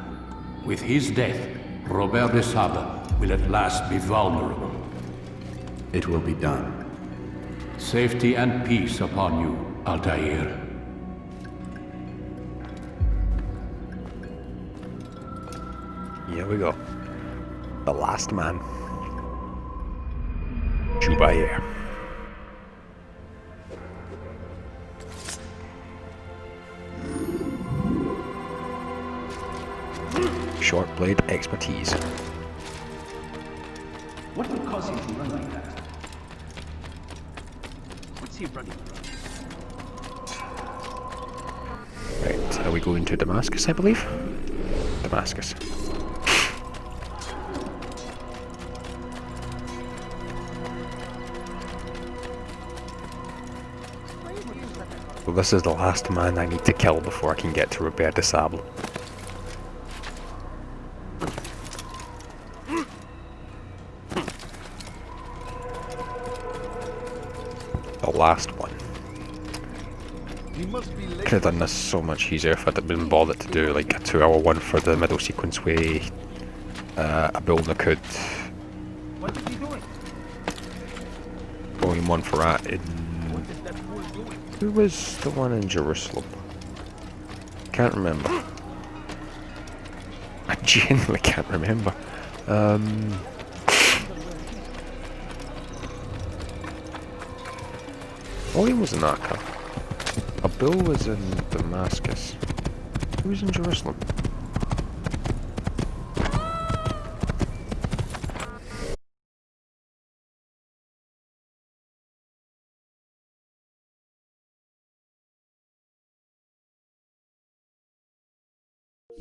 With his death, Robert de Sable will at last be vulnerable. It will be done. Safety and peace upon you, Altair. Here we go. The last man. Jubair. Short blade expertise. What would cause him to run like that? What's he running from? Right, are we going to Damascus, I believe? Damascus. Well, this is the last man I need to kill before I can get to Robert de Sable. The last one. Could have done this so much easier if I'd have been bothered to do like a 2-hour one for the middle sequence way. A build I could. What is he doing? Volume 1 for that in... Who was the one in Jerusalem? Can't remember. I genuinely can't remember. Volume was in Acre. A bill was in Damascus. Who was in Jerusalem?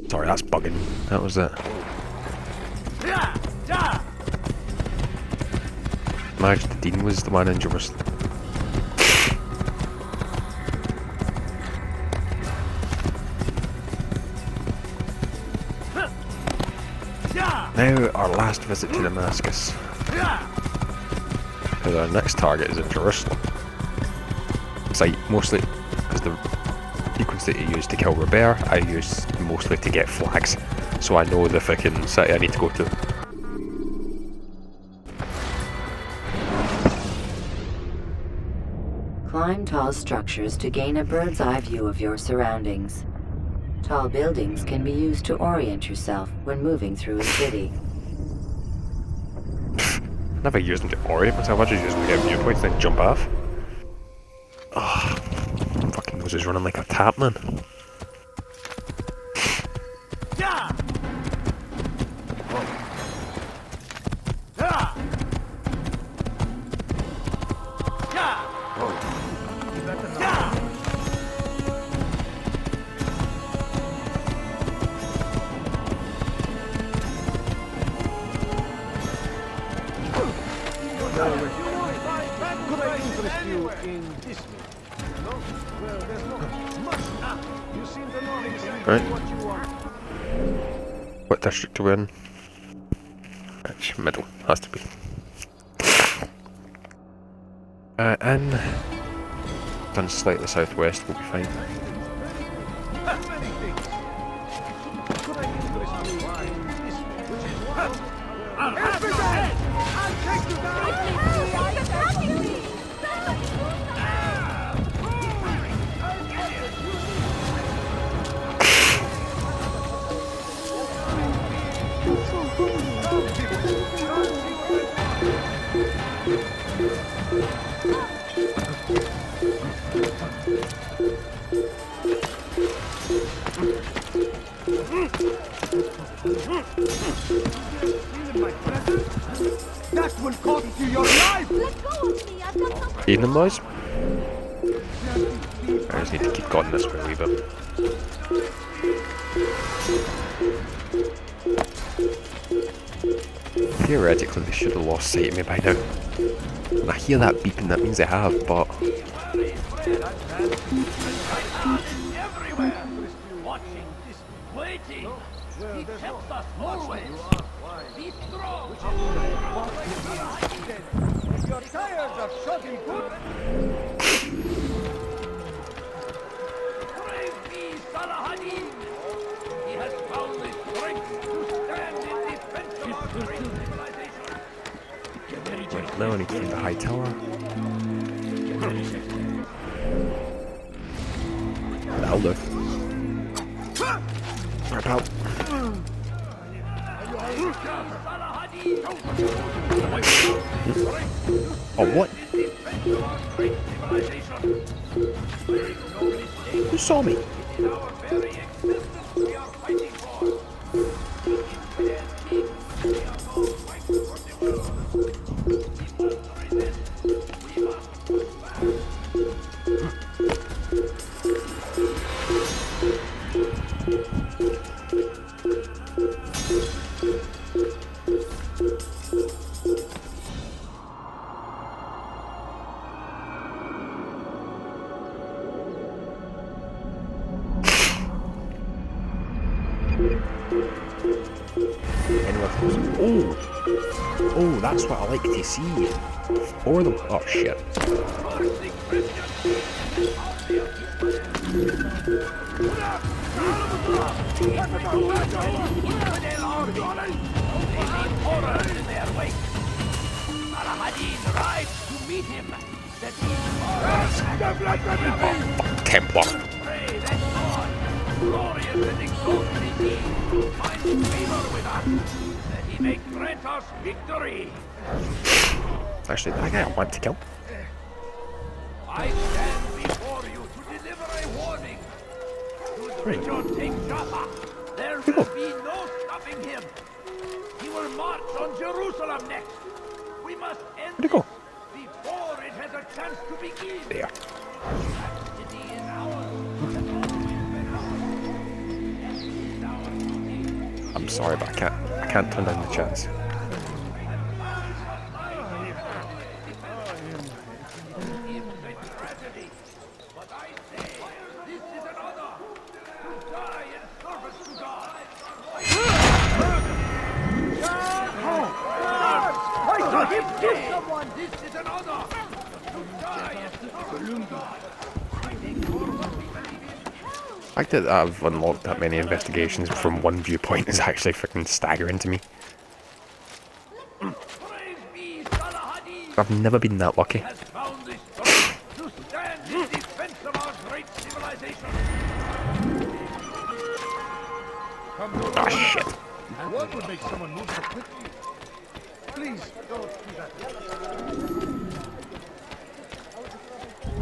Sorry, that's bugging. That was it. Majd was the one in Jerusalem. Now our last visit to Damascus. Because our next target is in Jerusalem. It's like mostly because the sequence that you use to kill Robert, I use mostly to get flags, so I know the fucking city I need to go to. Climb tall structures to gain a bird's eye view of your surroundings. Tall buildings can be used to orient yourself when moving through a city. Never use them to orient myself, I just use them to get viewpoints then jump off. Oh, fucking nose is running like a tap, man. Right. What district are we in? Which middle has to be. And done slightly southwest will be fine. your life! Let go of me! I've got something. Evening, boys. I just need to keep going this way a wee bit. Theoretically, they should have lost sight of me by now. And I hear that beeping, that means they have, but... Everywhere! Watching, waiting! He helps us always! Be strong! If you're tired of shutting good... Praise be Salahadin! He has found the strength to stand in defense of our great civilization! Right, now I need to find the high tower. That'll do. Right out. Oh, what? Who saw me? Oh, that's what I like to see. For them. Oh shit. Templar. May grant us victory. Actually, that guy I want to kill. I stand before you to deliver a warning. Should Richard take Jaffa, there will be no stopping him. He will march on Jerusalem next. We must end Where'd he go? this before it has a chance to begin. There. That city is ours. I'm sorry, but I can't turn down the chance. The fact that I've unlocked that many investigations from one viewpoint is actually freaking staggering to me. I've never been that lucky. Ah, shit. What would make someone move so quickly? Please, don't do that.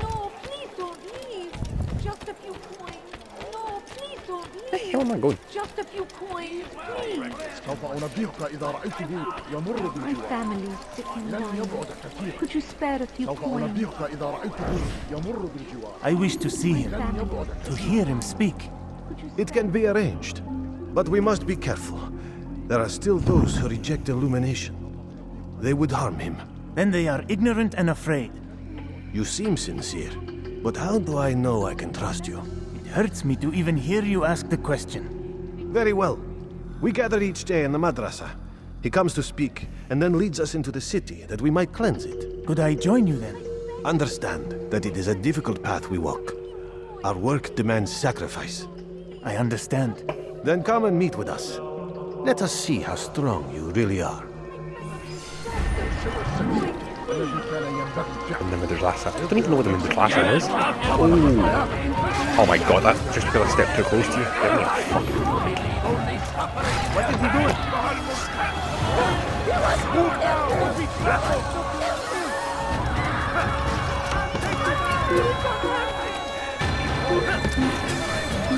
No, please don't leave. Just a few coins. No, please don't leave. Where the hell am I going? Just a few coins, please. سوف أنبهك إذا رأيته يمر My بالجوار. family is sick and لن dying. يبعد كثير. Could you spare a few سوف coins? أنبهك إذا رأيته يمر بالجوار. I wish to see him, to hear him speak. It can be arranged, but we must be careful. There are still those who reject illumination. They would harm him. Then they are ignorant and afraid. You seem sincere, but how do I know I can trust you? It hurts me to even hear you ask the question. Very well. We gather each day in the madrasa. He comes to speak, and then leads us into the city, that we might cleanse it. Could I join you then? Understand that it is a difficult path we walk. Our work demands sacrifice. I understand. Then come and meet with us. Let us see how strong you really are. In the madrasa. I don't even know what the madrasa is. Oh my god, that just because I stepped too close to you. Get me a fucking break. What is he doing?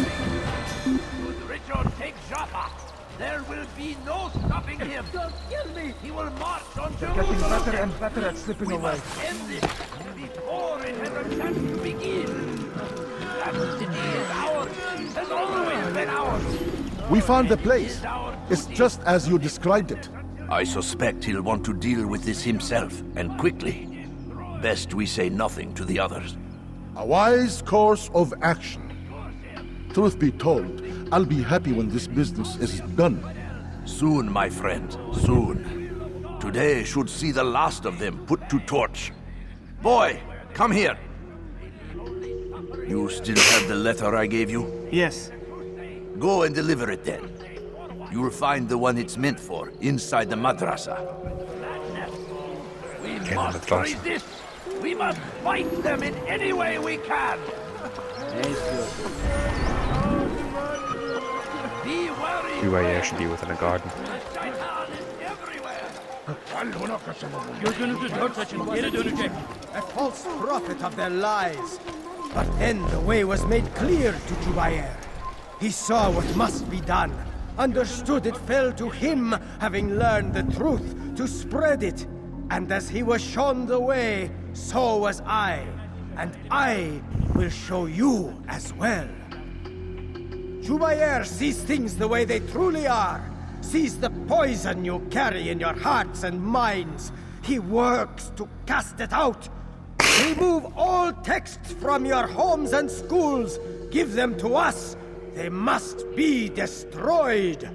Should Richard take Jaffa, there will be no stopping him! Don't kill me! He will march on They're getting better and better at slipping away. End this before it has a chance to begin! That city is ours! Has always been ours! We found the place. It's just as you described it. I suspect he'll want to deal with this himself, and quickly. Best we say nothing to the others. A wise course of action. Truth be told, I'll be happy when this business is done. Soon, my friend, soon. Today should see the last of them put to torch. Boy, come here. You still have the letter I gave you? Yes. Go and deliver it then. You'll find the one it's meant for inside the madrasa. We must resist! We must fight them in any way we can! See where you actually be within a garden. A false prophet of their lies. But then the way was made clear to Jubair. He saw what must be done, understood it fell to him, having learned the truth, to spread it. And as he was shown the way, so was I. And I will show you as well. Jubair sees things the way they truly are. Sees the poison you carry in your hearts and minds. He works to cast it out. Remove all texts from your homes and schools. Give them to us. They must be destroyed.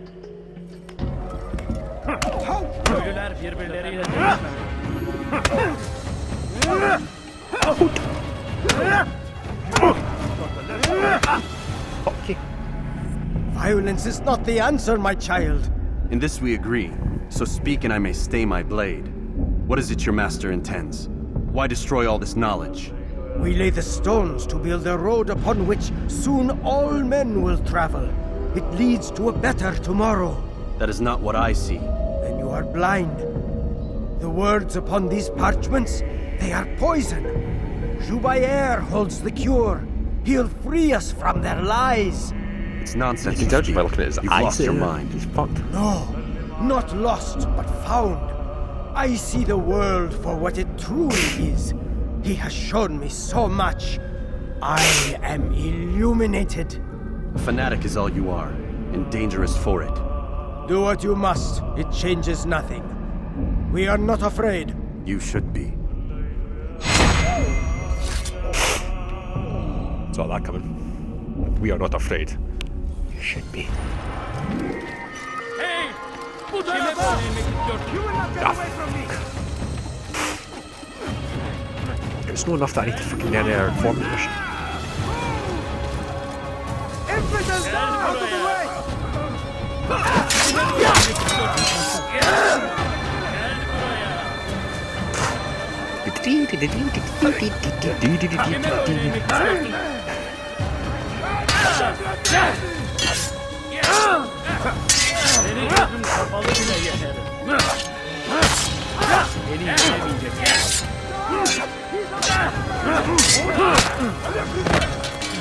Violence is not the answer, my child. In this we agree, so speak and I may stay my blade. What is it your master intends? Why destroy all this knowledge? We lay the stones to build a road upon which soon all men will travel. It leads to a better tomorrow. That is not what I see. Then you are blind. The words upon these parchments, they are poison. Jubair holds the cure. He'll free us from their lies. It's nonsense. You judge by looking at his You've eyes. lost your mind. He's fucked. No, not lost, but found. I see the world for what it truly is. He has shown me so much. I am illuminated. A fanatic is all you are, and dangerous for it. Do what you must. It changes nothing. We are not afraid. You should be. Saw that coming. We are not afraid. You should be. Hey! You will not get away from me! It's not enough that I need to fucking get there and form the mission. Infidels out of the way!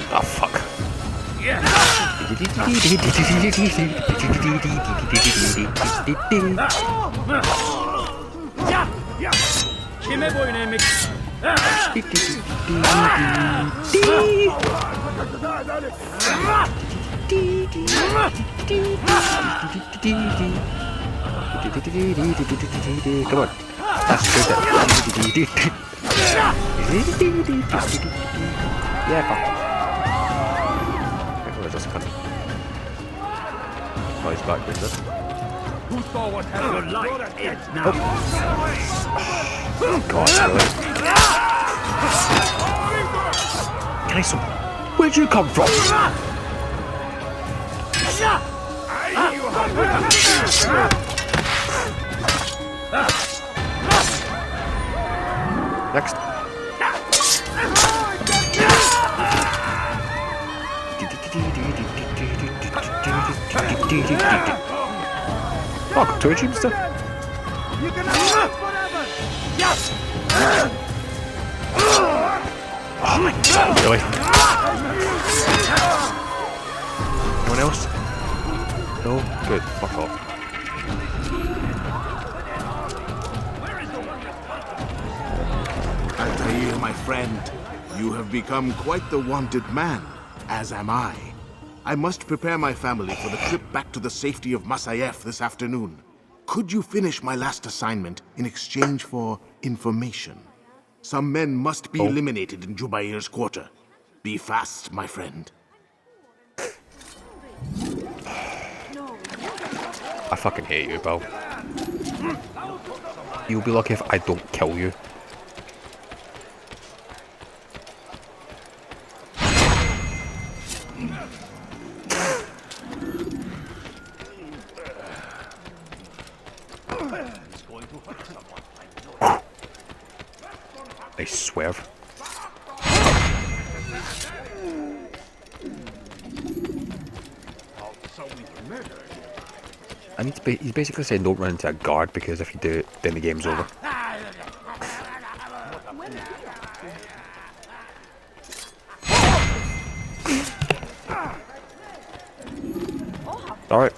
Oh fuck. Come on. That's good. Yeah, fuck. Okay, just cut. Oh, he's back with it. Who saw what happened? Your life is now. Oh, God, really? Grissom, where'd you come from? Next. Fuck, two teams still? You can live forever! Yes! Oh my god, really? Anyone else? No? Good, fuck off. Jubair, my friend. You have become quite the wanted man, as am I. I must prepare my family for the trip back to the safety of Masayef this afternoon. Could you finish my last assignment in exchange for information? Some men must be eliminated in Jubair's quarter. Be fast, my friend. I fucking hate you, Bill. You'll be lucky if I don't kill you. Nice swerve. I need to be. He's basically saying don't run into a guard because if you do, then the game's over. Alright.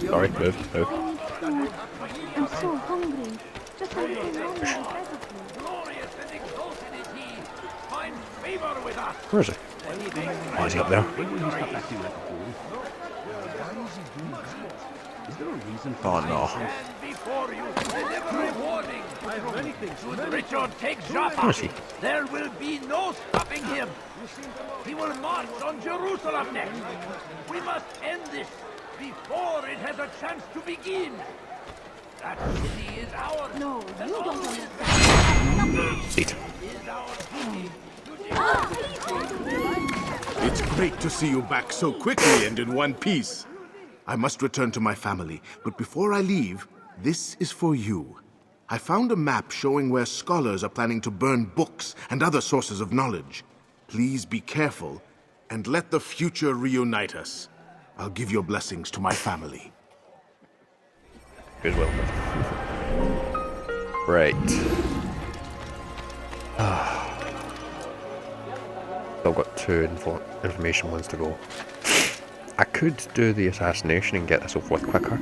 Sorry, move. I'm so hungry. Just like Where is he? Oh, is he up there? Oh no. Richard take Jaffa. Where is he? There will be no stopping him. He will march on Jerusalem next. We must end this before it has a chance to begin. That city is ours. No, you don't understand. Eat. It's great to see you back so quickly and in one piece. I must return to my family, but before I leave, this is for you. I found a map showing where scholars are planning to burn books and other sources of knowledge. Please be careful, and let the future reunite us. I'll give your blessings to my family. Good will. Right. Still got two information ones to go. I could do the assassination and get this over with quicker,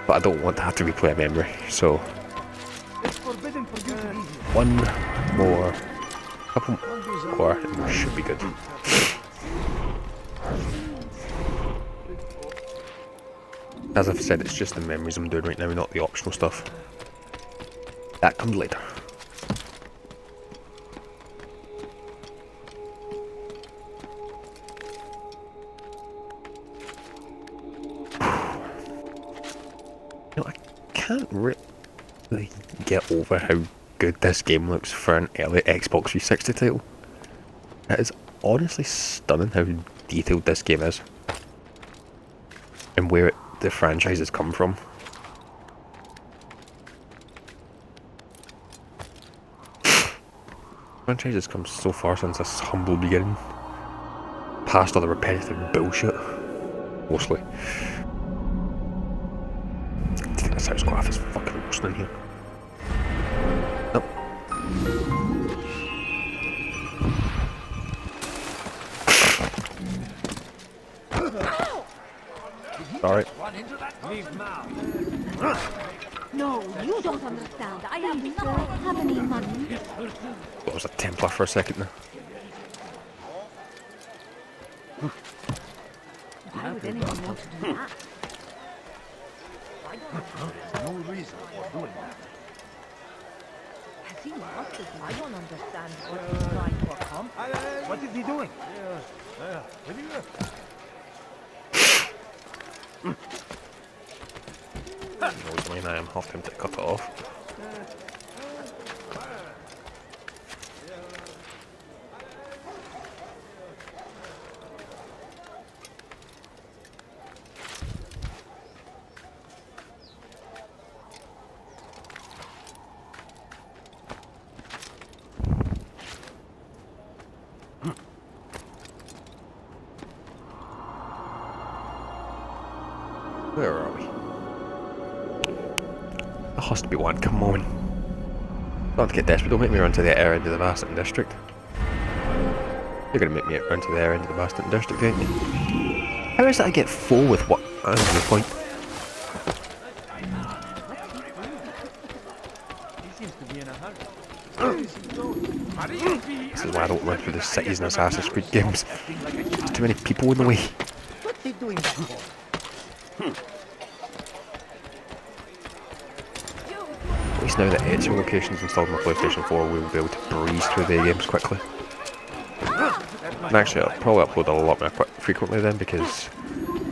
but I don't want to have to replay a memory, so one more, couple more, and we should be good. As I've said, it's just the memories I'm doing right now, not the optional stuff. That comes later. You know, I can't really get over how good this game looks for an early Xbox 360 title. It is honestly stunning how detailed this game is. And where the franchise has come from. Franchise has come so far since this humble beginning. Past all the repetitive bullshit. Mostly. I think this house graph is fucking roasting in here. Nope. Sorry. No, you don't understand. I don't have any money. What was a Templar for a second there? Why would anyone want to do that? No reason for doing that. Has he lost his mind? I don't understand what he's trying to accomplish. What is he doing? Knows mine, I am half tempted to cut it off. Where are we? There has to be one, come on. Don't get desperate, don't make me run to the outer end of the Damascus district. You're gonna make me run to there into the Bastard District, ain't you? How is that I get 4 with what? That's the point. He seems to be in a hurry. This is why I don't run through the cities in Assassin's Creed games. There's too many people in the way. What's he doing that for? At least now that Acre location's installed on my PlayStation 4, we'll be able to breeze through the games quickly. And actually, I'll probably upload a lot more frequently then, because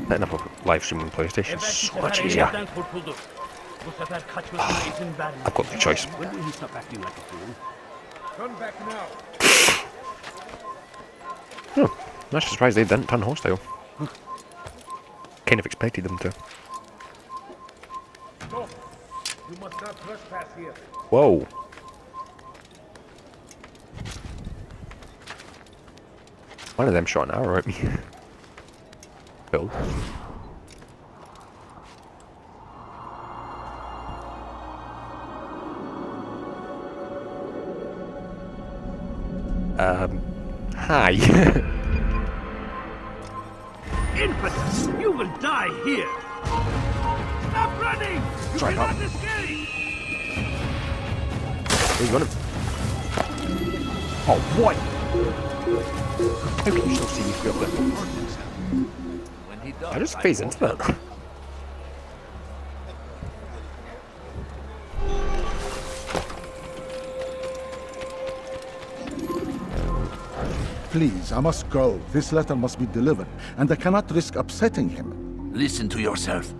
setting up a live stream on PlayStation is so much easier. I've got the choice. When will he stop acting like a fool? Turn back now. Oh, I'm actually surprised they didn't turn hostile. Kind of expected them to. Stop. You must not trespass here. Whoa. One of them shot an arrow at me. Bill. Hi. Impetus! You will die here! Stop running! You Sorry, cannot escape! You got him. Oh, what? How can you still see me through up there? I just phase into that. Please, I must go. This letter must be delivered, and I cannot risk upsetting him. Listen to yourself.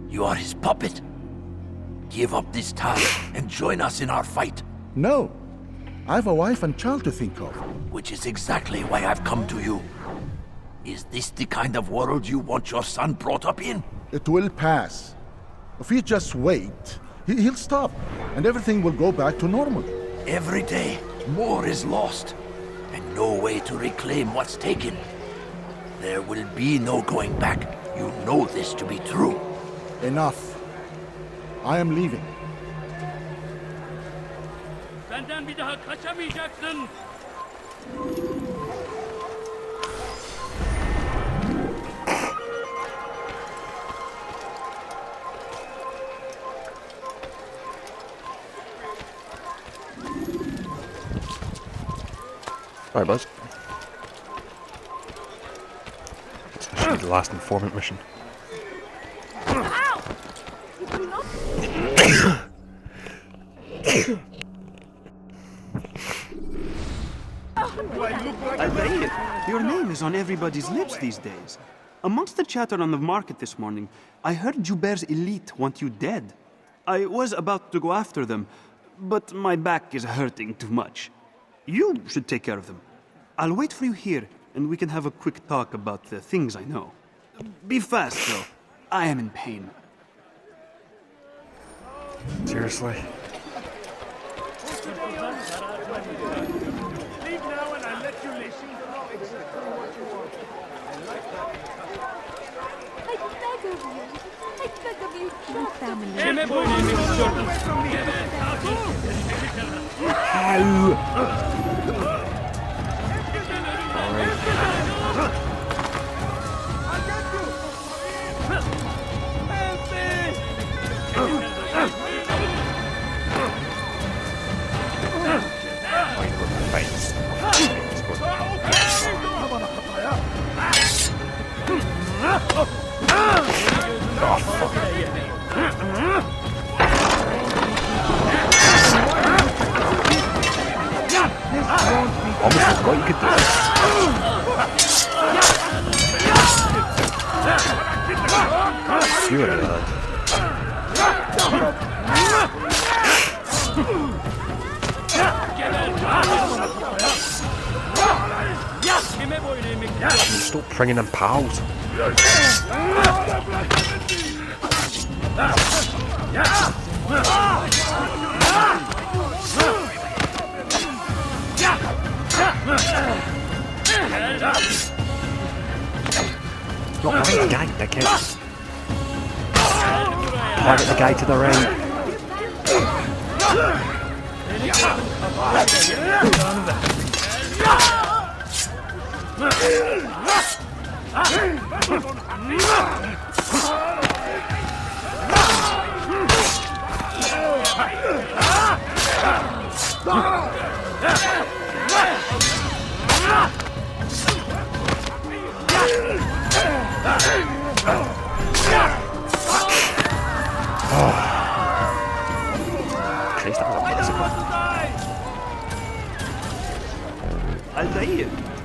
You are his puppet. Give up this task and join us in our fight. No. I have a wife and child to think of. Which is exactly why I've come to you. Is this the kind of world you want your son brought up in? It will pass. If we just wait, he'll stop, and everything will go back to normal. Every day, more is lost, and no way to reclaim what's taken. There will be no going back. You know this to be true. Enough. I am leaving. Benden bir daha kaçamayacaksın. Alright, Buzz. This should be the last informant mission. Altair, your name is on everybody's lips these days. Amongst the chatter on the market this morning, I heard Jubair's elite want you dead. I was about to go after them, but my back is hurting too much. You should take care of them. I'll wait for you here, and we can have a quick talk about the things I know. Be fast, though. I am in pain. Seriously? Leave now and I'll let you listen. Exactly what you want. I like that. I beg of you. I beg of you, just family. Almost forgot you could do this. You are that. Stop bringing in pals. Not right, the guy, dickhead. Target the guy to the right. Altair,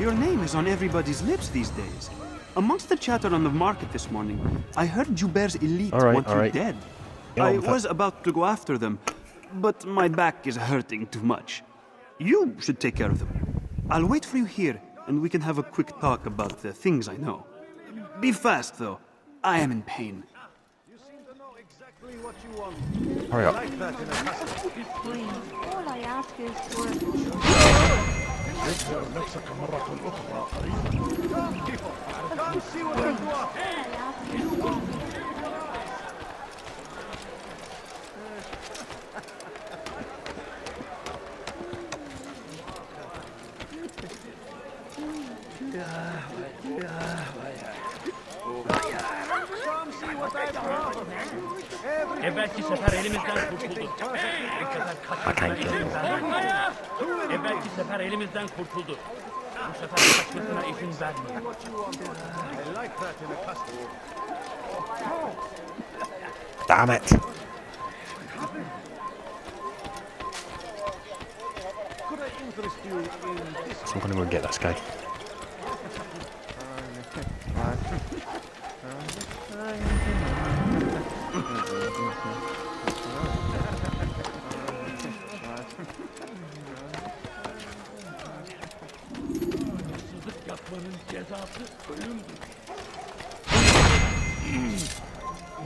your name is on everybody's lips these days. Amongst the chatter on the market this morning, I heard Jubair's elite want you dead. I was about to go after them, but my back is hurting too much. You should take care of them. I'll wait for you here, and we can have a quick talk about the things I know. Be fast, though. I am in pain. You seem to know exactly what you want. Hurry up. Like that in a castle. All I ask is for... يظهر نفسك مرة أخرى قريبا. Come see what I'm doing. Belki sefer elimizden kurtuldu. Belki sefer elimizden kurtuldu. Bu sefer kaçmasına izin vermeyin. Damn it! So I'm gonna go and get this guy.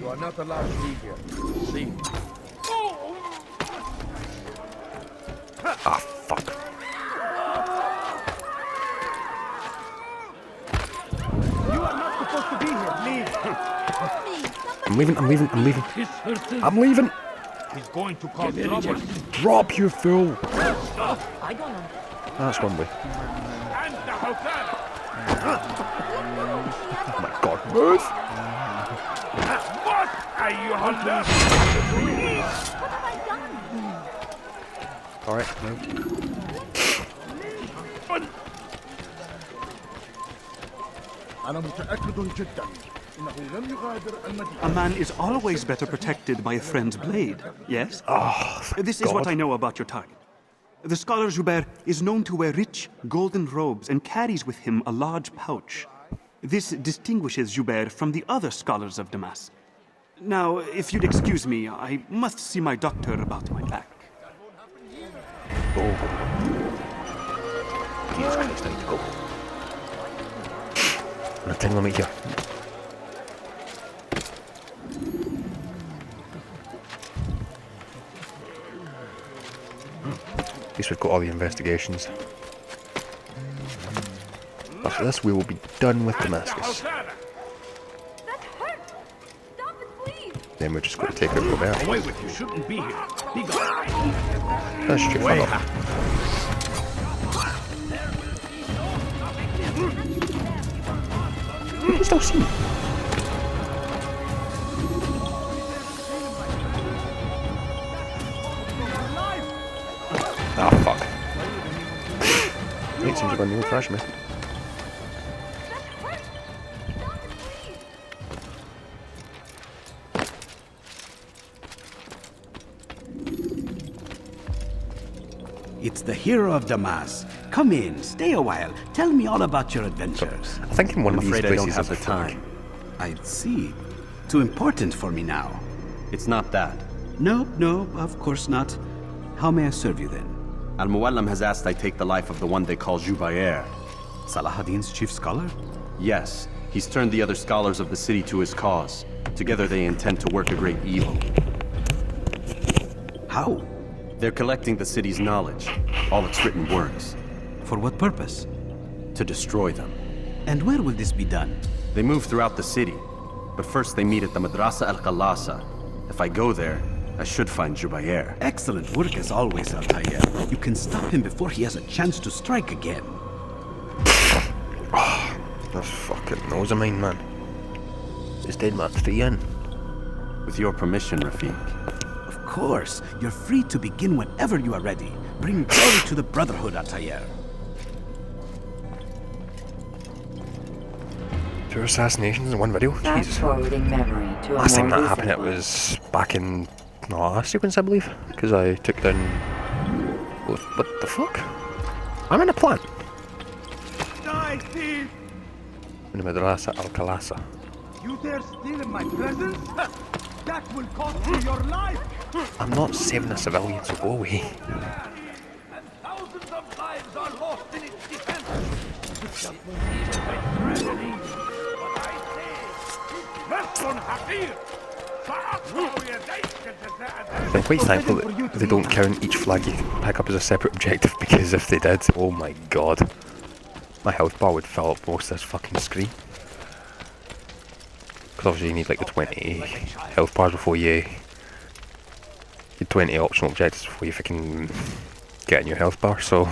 You are not allowed to leave here. Leave. Ah, fuck. You are not supposed to be here. Leave. I'm leaving. I'm leaving. He's going to cause trouble. Drop, you fool! I don't know. That's one way. And the hotel. Oh my god, move! What are you hunting? What have I done? Alright, move. أنا متأكد جدا إنه لم يغادر المدينة. A man is always better protected by a friend's blade, yes? This is what I know about your target. The scholar Jubair is known to wear rich, golden robes and carries with him a large pouch. This distinguishes Jubair from the other scholars of Damascus. Now, if you'd excuse me, I must see my doctor about my back. Oh. Jesus Christ, I need to go. Nothing on me here. At least we've got all the investigations. After this, we will be done with Damascus. Then we're just going to take it from there. Away with you! Shouldn't be here. Be gone. That's straight Way up. Still see. Ah, fuck. It seems to run the old crash me. It's the hero of Damascus. Come in, stay a while. Tell me all about your adventures. I think in one of these places I don't have the time. I see. Too important for me now. It's not that. No, of course not. How may I serve you then? Al-Muallim has asked I take the life of the one they call Jubair. Salahadin's chief scholar? Yes. He's turned the other scholars of the city to his cause. Together they intend to work a great evil. How? They're collecting the city's knowledge, all its written works. For what purpose? To destroy them. And where will this be done? They move throughout the city, but first they meet at the Madrasa al-Qalasa. If I go there, I should find Jubair. Excellent work as always, Altair. You can stop him before he has a chance to strike again. That's fucking nose of mine, man. Is dead man 3 in? With your permission, Rafik. Of course. You're free to begin whenever you are ready. Bring glory to the Brotherhood, Atayer. 2 assassinations in one video? Fast forwarding memory to a last time more that happened, it was back in the last sequence, I believe. Because I took down... What the fuck? I'm in a plant. Die, thief! In the Madrasa Al-Khalasa. You dare steal in my presence? That will cost you your life! I'm not saving a civilian, so go away. And thousands of lives are lost in its defense! I'm quite thankful that they don't count each flag you pick up as a separate objective, because if they did, oh my god. My health bar would fill up most of this fucking screen. Because obviously you need like the 20 health bars before you... 20 optional objectives before you fucking get a new health bar, so...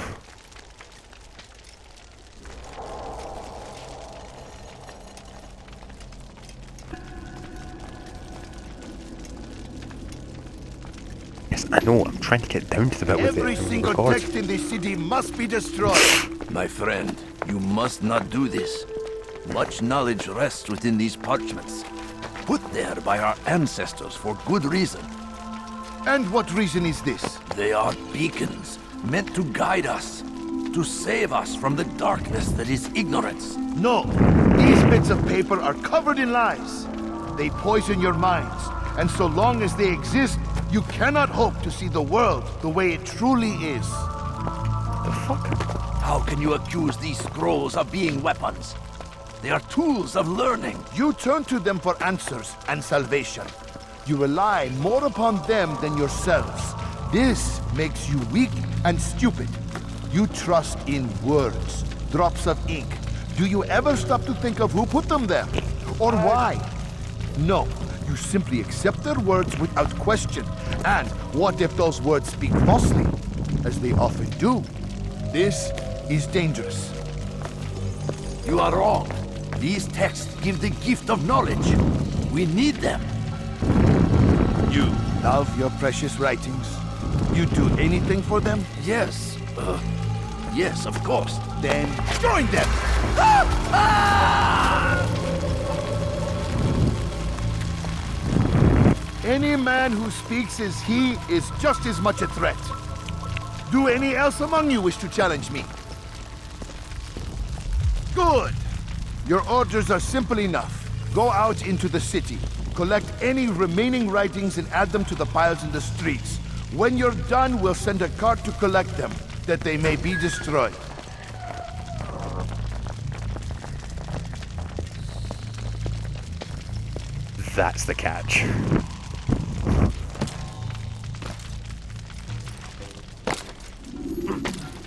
Yes, I know, I'm trying to get down to the bit with it. Every single text in this city must be destroyed. My friend, you must not do this. Much knowledge rests within these parchments, put there by our ancestors for good reason. And what reason is this? They are beacons, meant to guide us, to save us from the darkness that is ignorance. No, these bits of paper are covered in lies. They poison your minds, and so long as they exist, you cannot hope to see the world the way it truly is. The fuck? How can you accuse these scrolls of being weapons? They are tools of learning. You turn to them for answers and salvation. You rely more upon them than yourselves. This makes you weak and stupid. You trust in words, drops of ink. Do you ever stop to think of who put them there? Or why? No, you simply accept their words without question. And what if those words speak falsely? As they often do. This is dangerous. You are wrong. These texts give the gift of knowledge. We need them. You love your precious writings? You'd do anything for them? Yes. Yes, of course. Then join them! Any man who speaks as he is just as much a threat. Do any else among you wish to challenge me? Good! Your orders are simple enough. Go out into the city, collect any remaining writings and add them to the piles in the streets. When you're done, we'll send a cart to collect them, that they may be destroyed. That's the catch.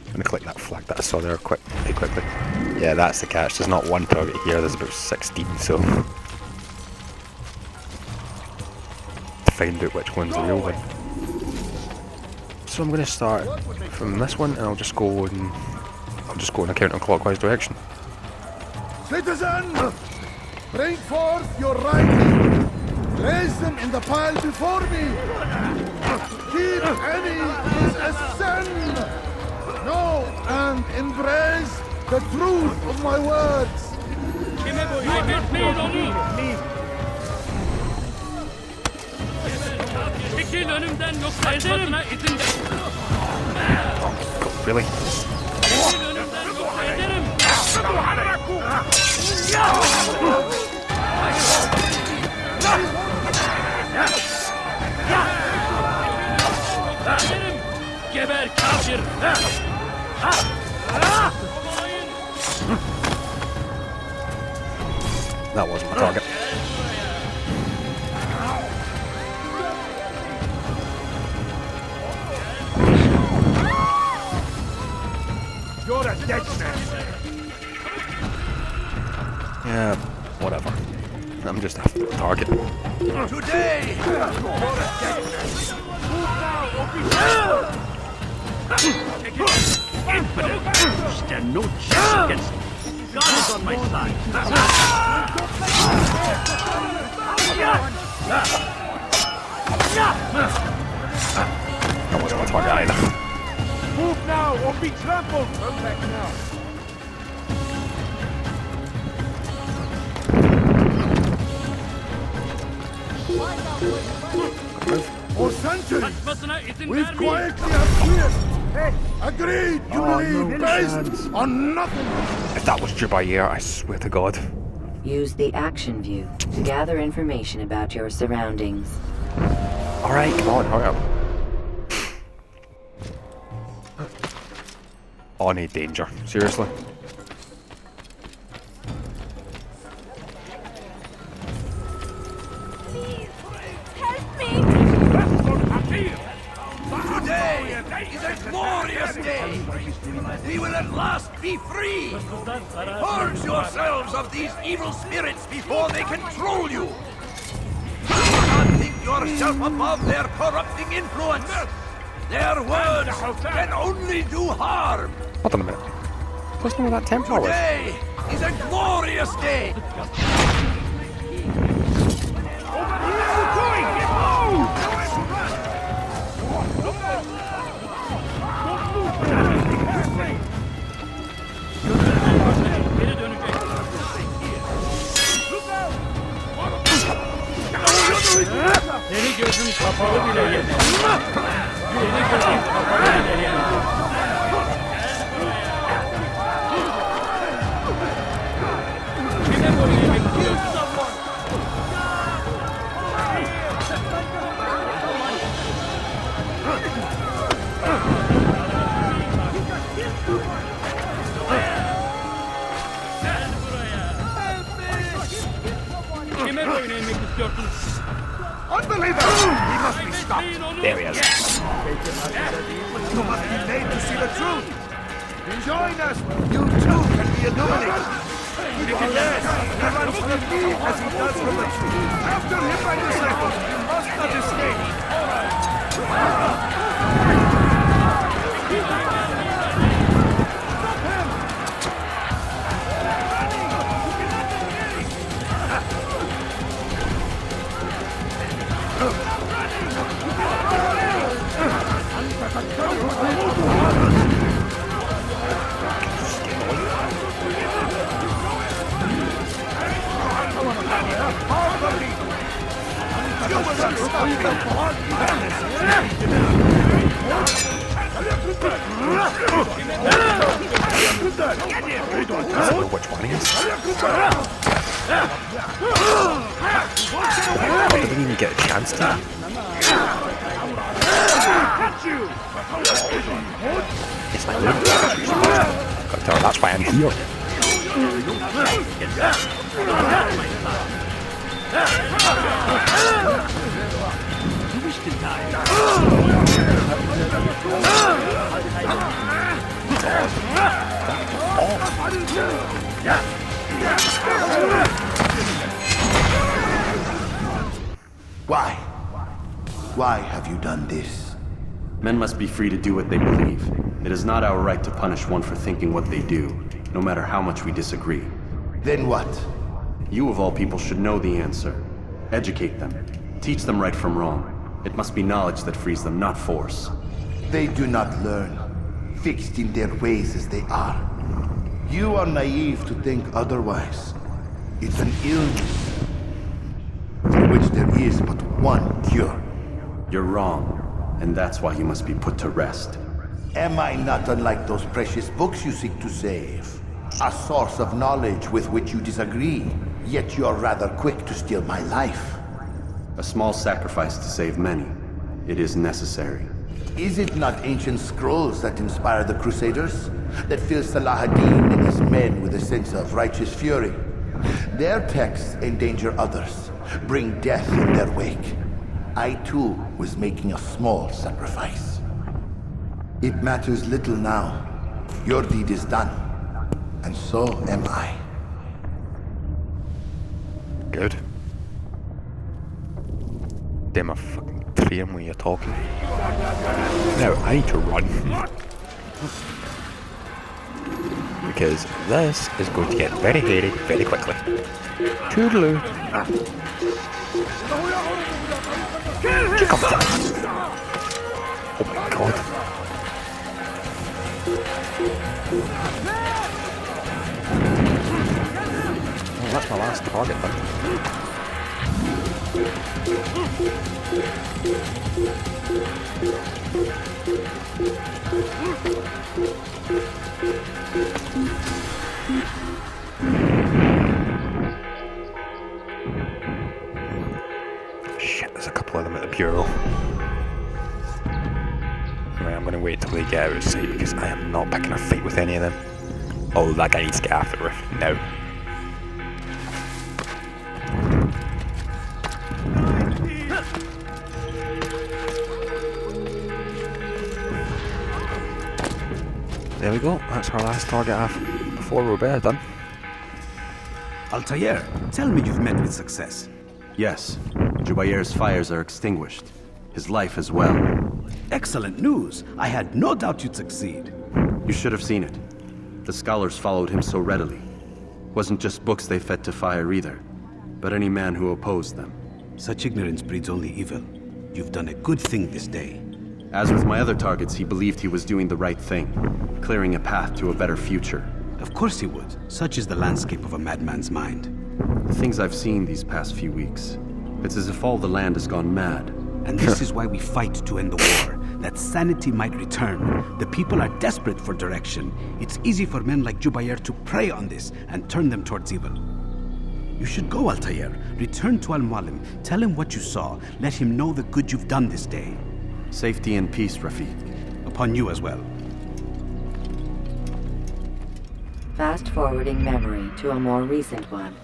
I'm gonna click that flag that I saw there pretty quickly. Yeah, that's the catch. There's not one target here, there's about 16, so... to find out which one's the real one. So I'm gonna start from this one, and I'll just go in a counterclockwise direction. Citizen! Bring forth your writing! Place them in the pile before me! Keep any is a sin! Know and embrace the truth of my words! Really? Geber kafir! That wasn't my target. You're a dead man. Yeah, whatever. I'm just after the target. Today! Stand no chance against me. God is on my side. That wasn't my target either. Move now or be trampled! Come back now. For centuries, we've quietly appeared. Agreed, you believe, based on nothing. If that was Jubair, I swear to God. Use the action view to gather information about your surroundings. Alright, come on, hurry up. Oh, I need danger. Seriously? Today is a glorious day. We will at last be free. Purge yourselves of these evil spirits before they control you. Do not think yourself above their corrupting influence. Their words can only do harm. Hold on a minute. What's wrong with that Templar? Today is a glorious day. Seni gözüm kapalı bile yedim. Seni gözüm kapalı bile yedim. Kime koyayım bekliyorsun? Kime boyun eğmek istiyorsunuz? Unbeliever! He must be stopped. There he is. You must be made to see the truth. Join us. You too can be illuminated. Yes, he runs from the thief as he does from the truth. After him, my disciples. You must not escape. Which one he is? I didn't even get a chance to. It's my little that's why I'm here. You wish to die. Why? Why have you done this? Men must be free to do what they believe. It is not our right to punish one for thinking what they do, no matter how much we disagree. Then what? You of all people should know the answer. Educate them. Teach them right from wrong. It must be knowledge that frees them, not force. They do not learn, fixed in their ways as they are. You are naive to think otherwise. It's an illness for which there is but one cure. You're wrong, and that's why you must be put to rest. Am I not unlike those precious books you seek to save? A source of knowledge with which you disagree, yet you are rather quick to steal my life. A small sacrifice to save many. It is necessary. Is it not ancient scrolls that inspire the Crusaders? That fill Salah ad-Din and his men with a sense of righteous fury? Their texts endanger others, bring death in their wake. I too was making a small sacrifice. It matters little now. Your deed is done, and so am I. Good. Damn, a fucking train when you're talking. Now, I need to run. because this is going to get very hairy very quickly. Toodaloo. Come on. Oh my god. Oh, that's my last target, but shit, there's a couple of them at the bureau. Right, I'm gonna wait till they get out of sight because I am not picking a fight with any of them. Oh, that guy needs to get after the roof now. There we go, that's our last target before Robert done. Altair, tell me you've met with success. Yes, Jubair's fires are extinguished. His life as well. Excellent news. I had no doubt you'd succeed. You should have seen it. The scholars followed him so readily. Wasn't just books they fed to fire either, but any man who opposed them. Such ignorance breeds only evil. You've done a good thing this day. As with my other targets, he believed he was doing the right thing, clearing a path to a better future. Of course he would. Such is the landscape of a madman's mind. The things I've seen these past few weeks, it's as if all the land has gone mad. And this is why we fight to end the war, that sanity might return. The people are desperate for direction. It's easy for men like Jubair to prey on this and turn them towards evil. You should go, Altair. Return to Al-Mualim. Tell him what you saw. Let him know the good you've done this day. Safety and peace, Rafiq. Upon you as well. Fast-forwarding memory to a more recent one.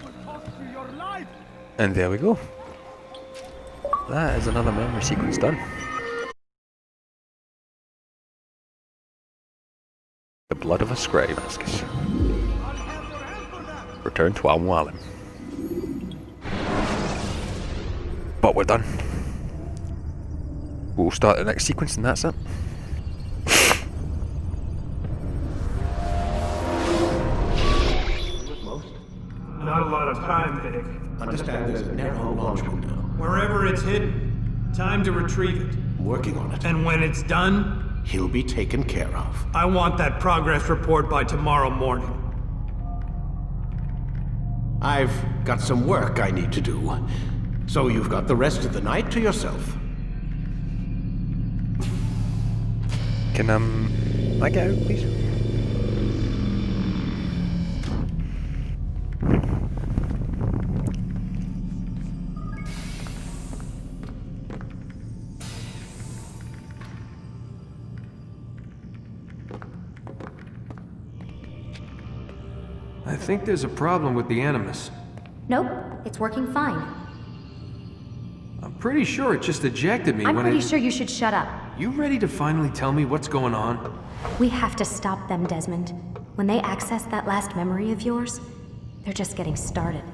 And there we go. That is another memory sequence done. The blood of a scribe, Damascus. Return to Al-Mualim. But we're done. We'll start the next sequence and that's it. Not a lot of time, Vidic. Understand there's a narrow launch window. Wherever it's hidden, time to retrieve it. Working on it. And when it's done, he'll be taken care of. I want that progress report by tomorrow morning. I've got some work I need to do. So you've got the rest of the night to yourself. Can I get out, please? I think there's a problem with the Animus. Nope, it's working fine. I'm pretty sure it just ejected me I'm when pretty sure you should shut up. You ready to finally tell me what's going on? We have to stop them, Desmond. When they access that last memory of yours, they're just getting started.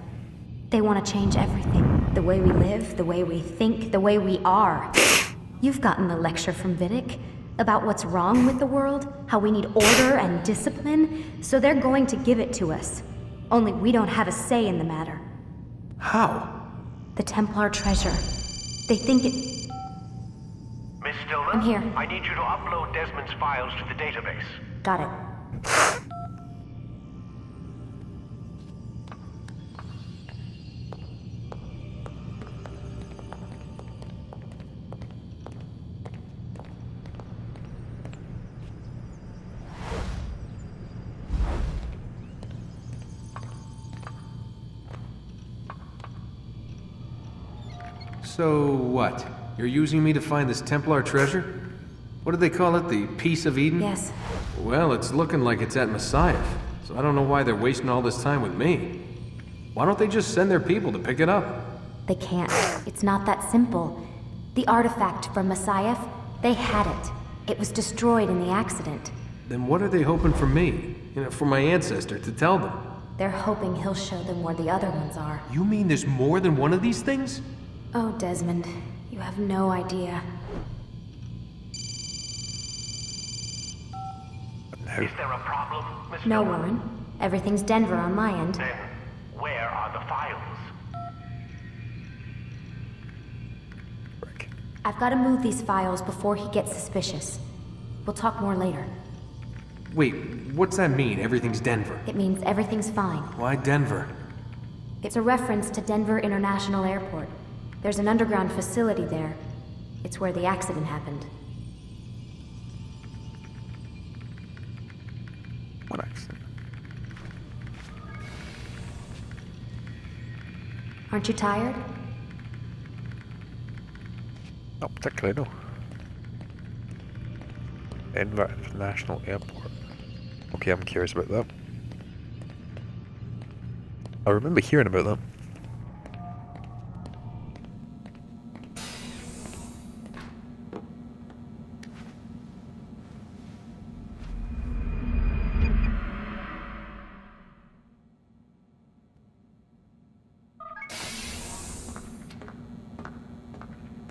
They want to change everything. The way we live, the way we think, the way we are. You've gotten the lecture from Vidic about what's wrong with the world, how we need order and discipline, so they're going to give it to us. Only we don't have a say in the matter. How? The Templar treasure. They think it... Miss Stillman? I'm here. I need you to upload Desmond's files to the database. Got it. So what? You're using me to find this Templar treasure? What do they call it? The Piece of Eden? Yes. Well, it's looking like it's at Messiah, so I don't know why they're wasting all this time with me. Why don't they just send their people to pick it up? They can't. It's not that simple. The artifact from Messiah, they had it. It was destroyed in the accident. Then what are they hoping for me? You know, for my ancestor to tell them? They're hoping he'll show them where the other ones are. You mean there's more than one of these things? Oh, Desmond, you have no idea. What the Is there a problem, Miss No, Miller? Warren. Everything's Denver on my end. Then, where are the files? I've got to move these files before he gets suspicious. We'll talk more later. Wait, what's that mean, everything's Denver? It means everything's fine. Why Denver? It's a reference to Denver International Airport. There's an underground facility there. It's where the accident happened. What accident? Aren't you tired? Not particularly, no. Denver International Airport. Okay, I'm curious about that. I remember hearing about that.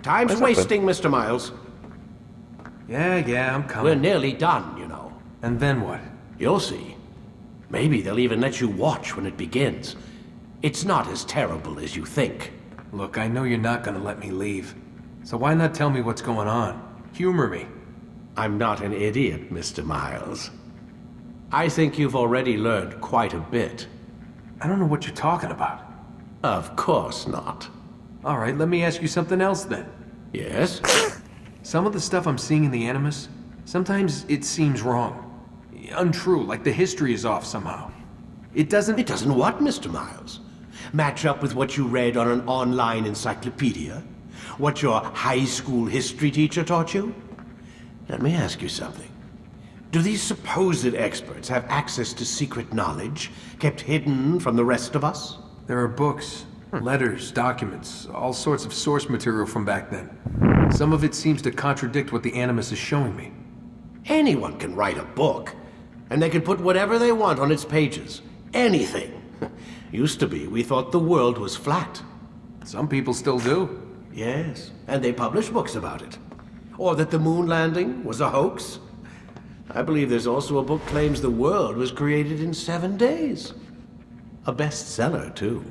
Time's wasting, Mr. Miles. Yeah, I'm coming. We're nearly done, you know. And then what? You'll see. Maybe they'll even let you watch when it begins. It's not as terrible as you think. Look, I know you're not gonna let me leave. So why not tell me what's going on? Humor me. I'm not an idiot, Mr. Miles. I think you've already learned quite a bit. I don't know what you're talking about. Of course not. All right, let me ask you something else then. Yes? Some of the stuff I'm seeing in the Animus, sometimes it seems wrong. Untrue, like the history is off somehow. It doesn't... It doesn't what, Mr. Miles? Match up with what you read on an online encyclopedia? What your high school history teacher taught you? Let me ask you something. Do these supposed experts have access to secret knowledge kept hidden from the rest of us? There are books, letters, documents, all sorts of source material from back then. Some of it seems to contradict what the Animus is showing me. Anyone can write a book, and they can put whatever they want on its pages. Anything. Used to be, we thought the world was flat. Some people still do. Yes, and they publish books about it. Or that the moon landing was a hoax. I believe there's also a book claims the world was created in 7 days. A bestseller, too.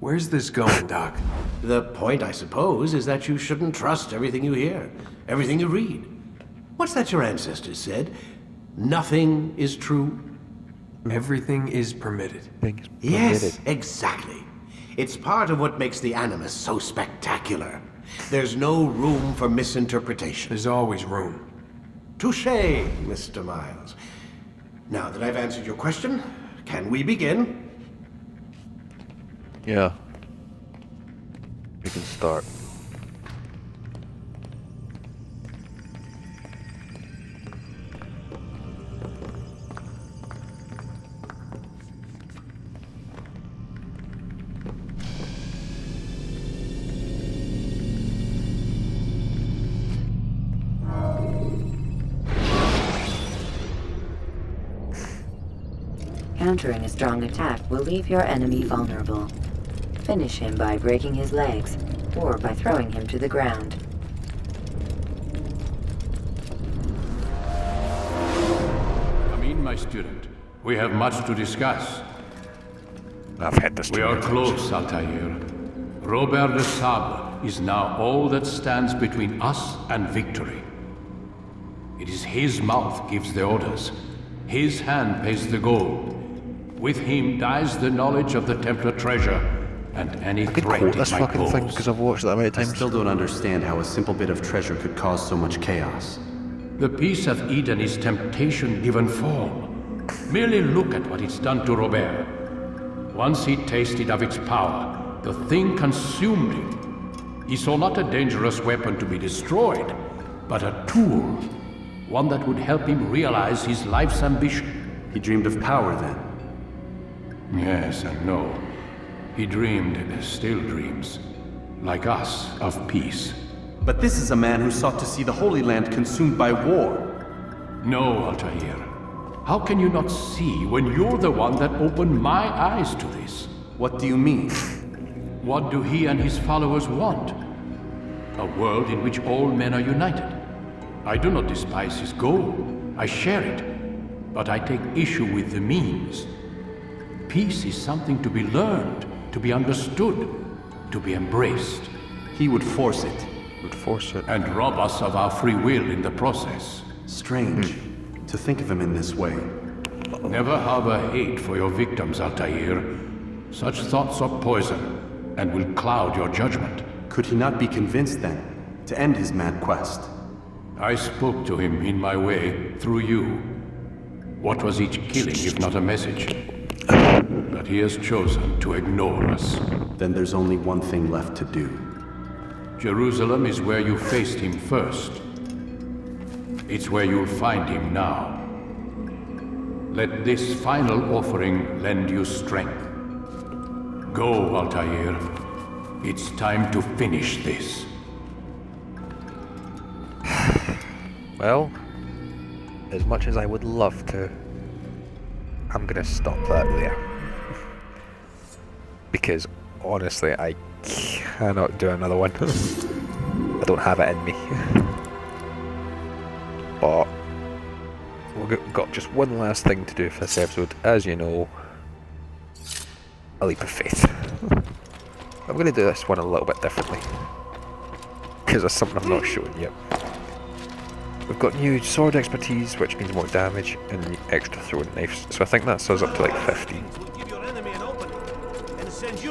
Where's this going, Doc? The point, I suppose, is that you shouldn't trust everything you hear, everything you read. What's that your ancestors said? Nothing is true? Everything is permitted. Yes, exactly. It's part of what makes the Animus so spectacular. There's no room for misinterpretation. There's always room. Touché, Mr. Miles. Now that I've answered your question, can we begin? Yeah. We can start. Countering a strong attack will leave your enemy vulnerable. Finish him by breaking his legs, or by throwing him to the ground. Come in, my student. We have much to discuss. I've had this. We are close, Altair. Robert de Sable is now all that stands between us and victory. It is his mouth gives the orders. His hand pays the gold. With him dies the knowledge of the Templar treasure and any threat it this might fucking thing pose. because I've watched it that many times. I still don't understand how a simple bit of treasure could cause so much chaos. The peace of Eden is temptation given form. Merely look at what it's done to Robert. Once he tasted of its power, the thing consumed him. He saw not a dangerous weapon to be destroyed, but a tool. One that would help him realize his life's ambition. He dreamed of power then? Yes and no. He dreamed, still dreams, like us, of peace. But this is a man who sought to see the Holy Land consumed by war. No, Altair. How can you not see when you're the one that opened my eyes to this? What do you mean? What do he and his followers want? A world in which all men are united. I do not despise his goal. I share it. but I take issue with the means. Peace is something to be learned, to be understood, to be embraced. He would force it. And rob us of our free will in the process. Strange to think of him in this way. Never harbor hate for your victims, Altair. Such thoughts are poison and will cloud your judgment. Could he not be convinced then to end his mad quest? I spoke to him in my way, through you. What was each killing if not a message? But he has chosen to ignore us. Then there's only one thing left to do. Jerusalem is where you faced him first. It's where you'll find him now. Let this final offering lend you strength. Go, Altair. It's time to finish this. Well, as much as I would love to, I'm gonna stop that there. Because honestly, I cannot do another one. I don't have it in me. But we've got just one last thing to do for this episode. As you know, a leap of faith. I'm going to do this one a little bit differently, because there's something I'm not showing yet. We've got new sword expertise, which means more damage, and extra throwing knives, so I think that says up to like 15.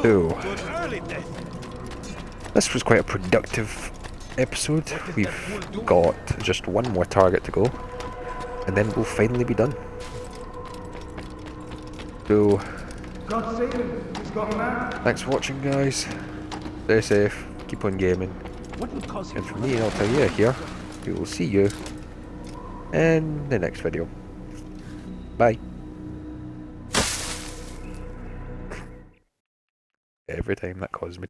Ooh. This was quite a productive episode. We've got just one more target to go, and then we'll finally be done. So, thanks for watching, guys. Stay safe, keep on gaming. And from me, Altair here, we will see you in the next video. Bye. Every time that causes me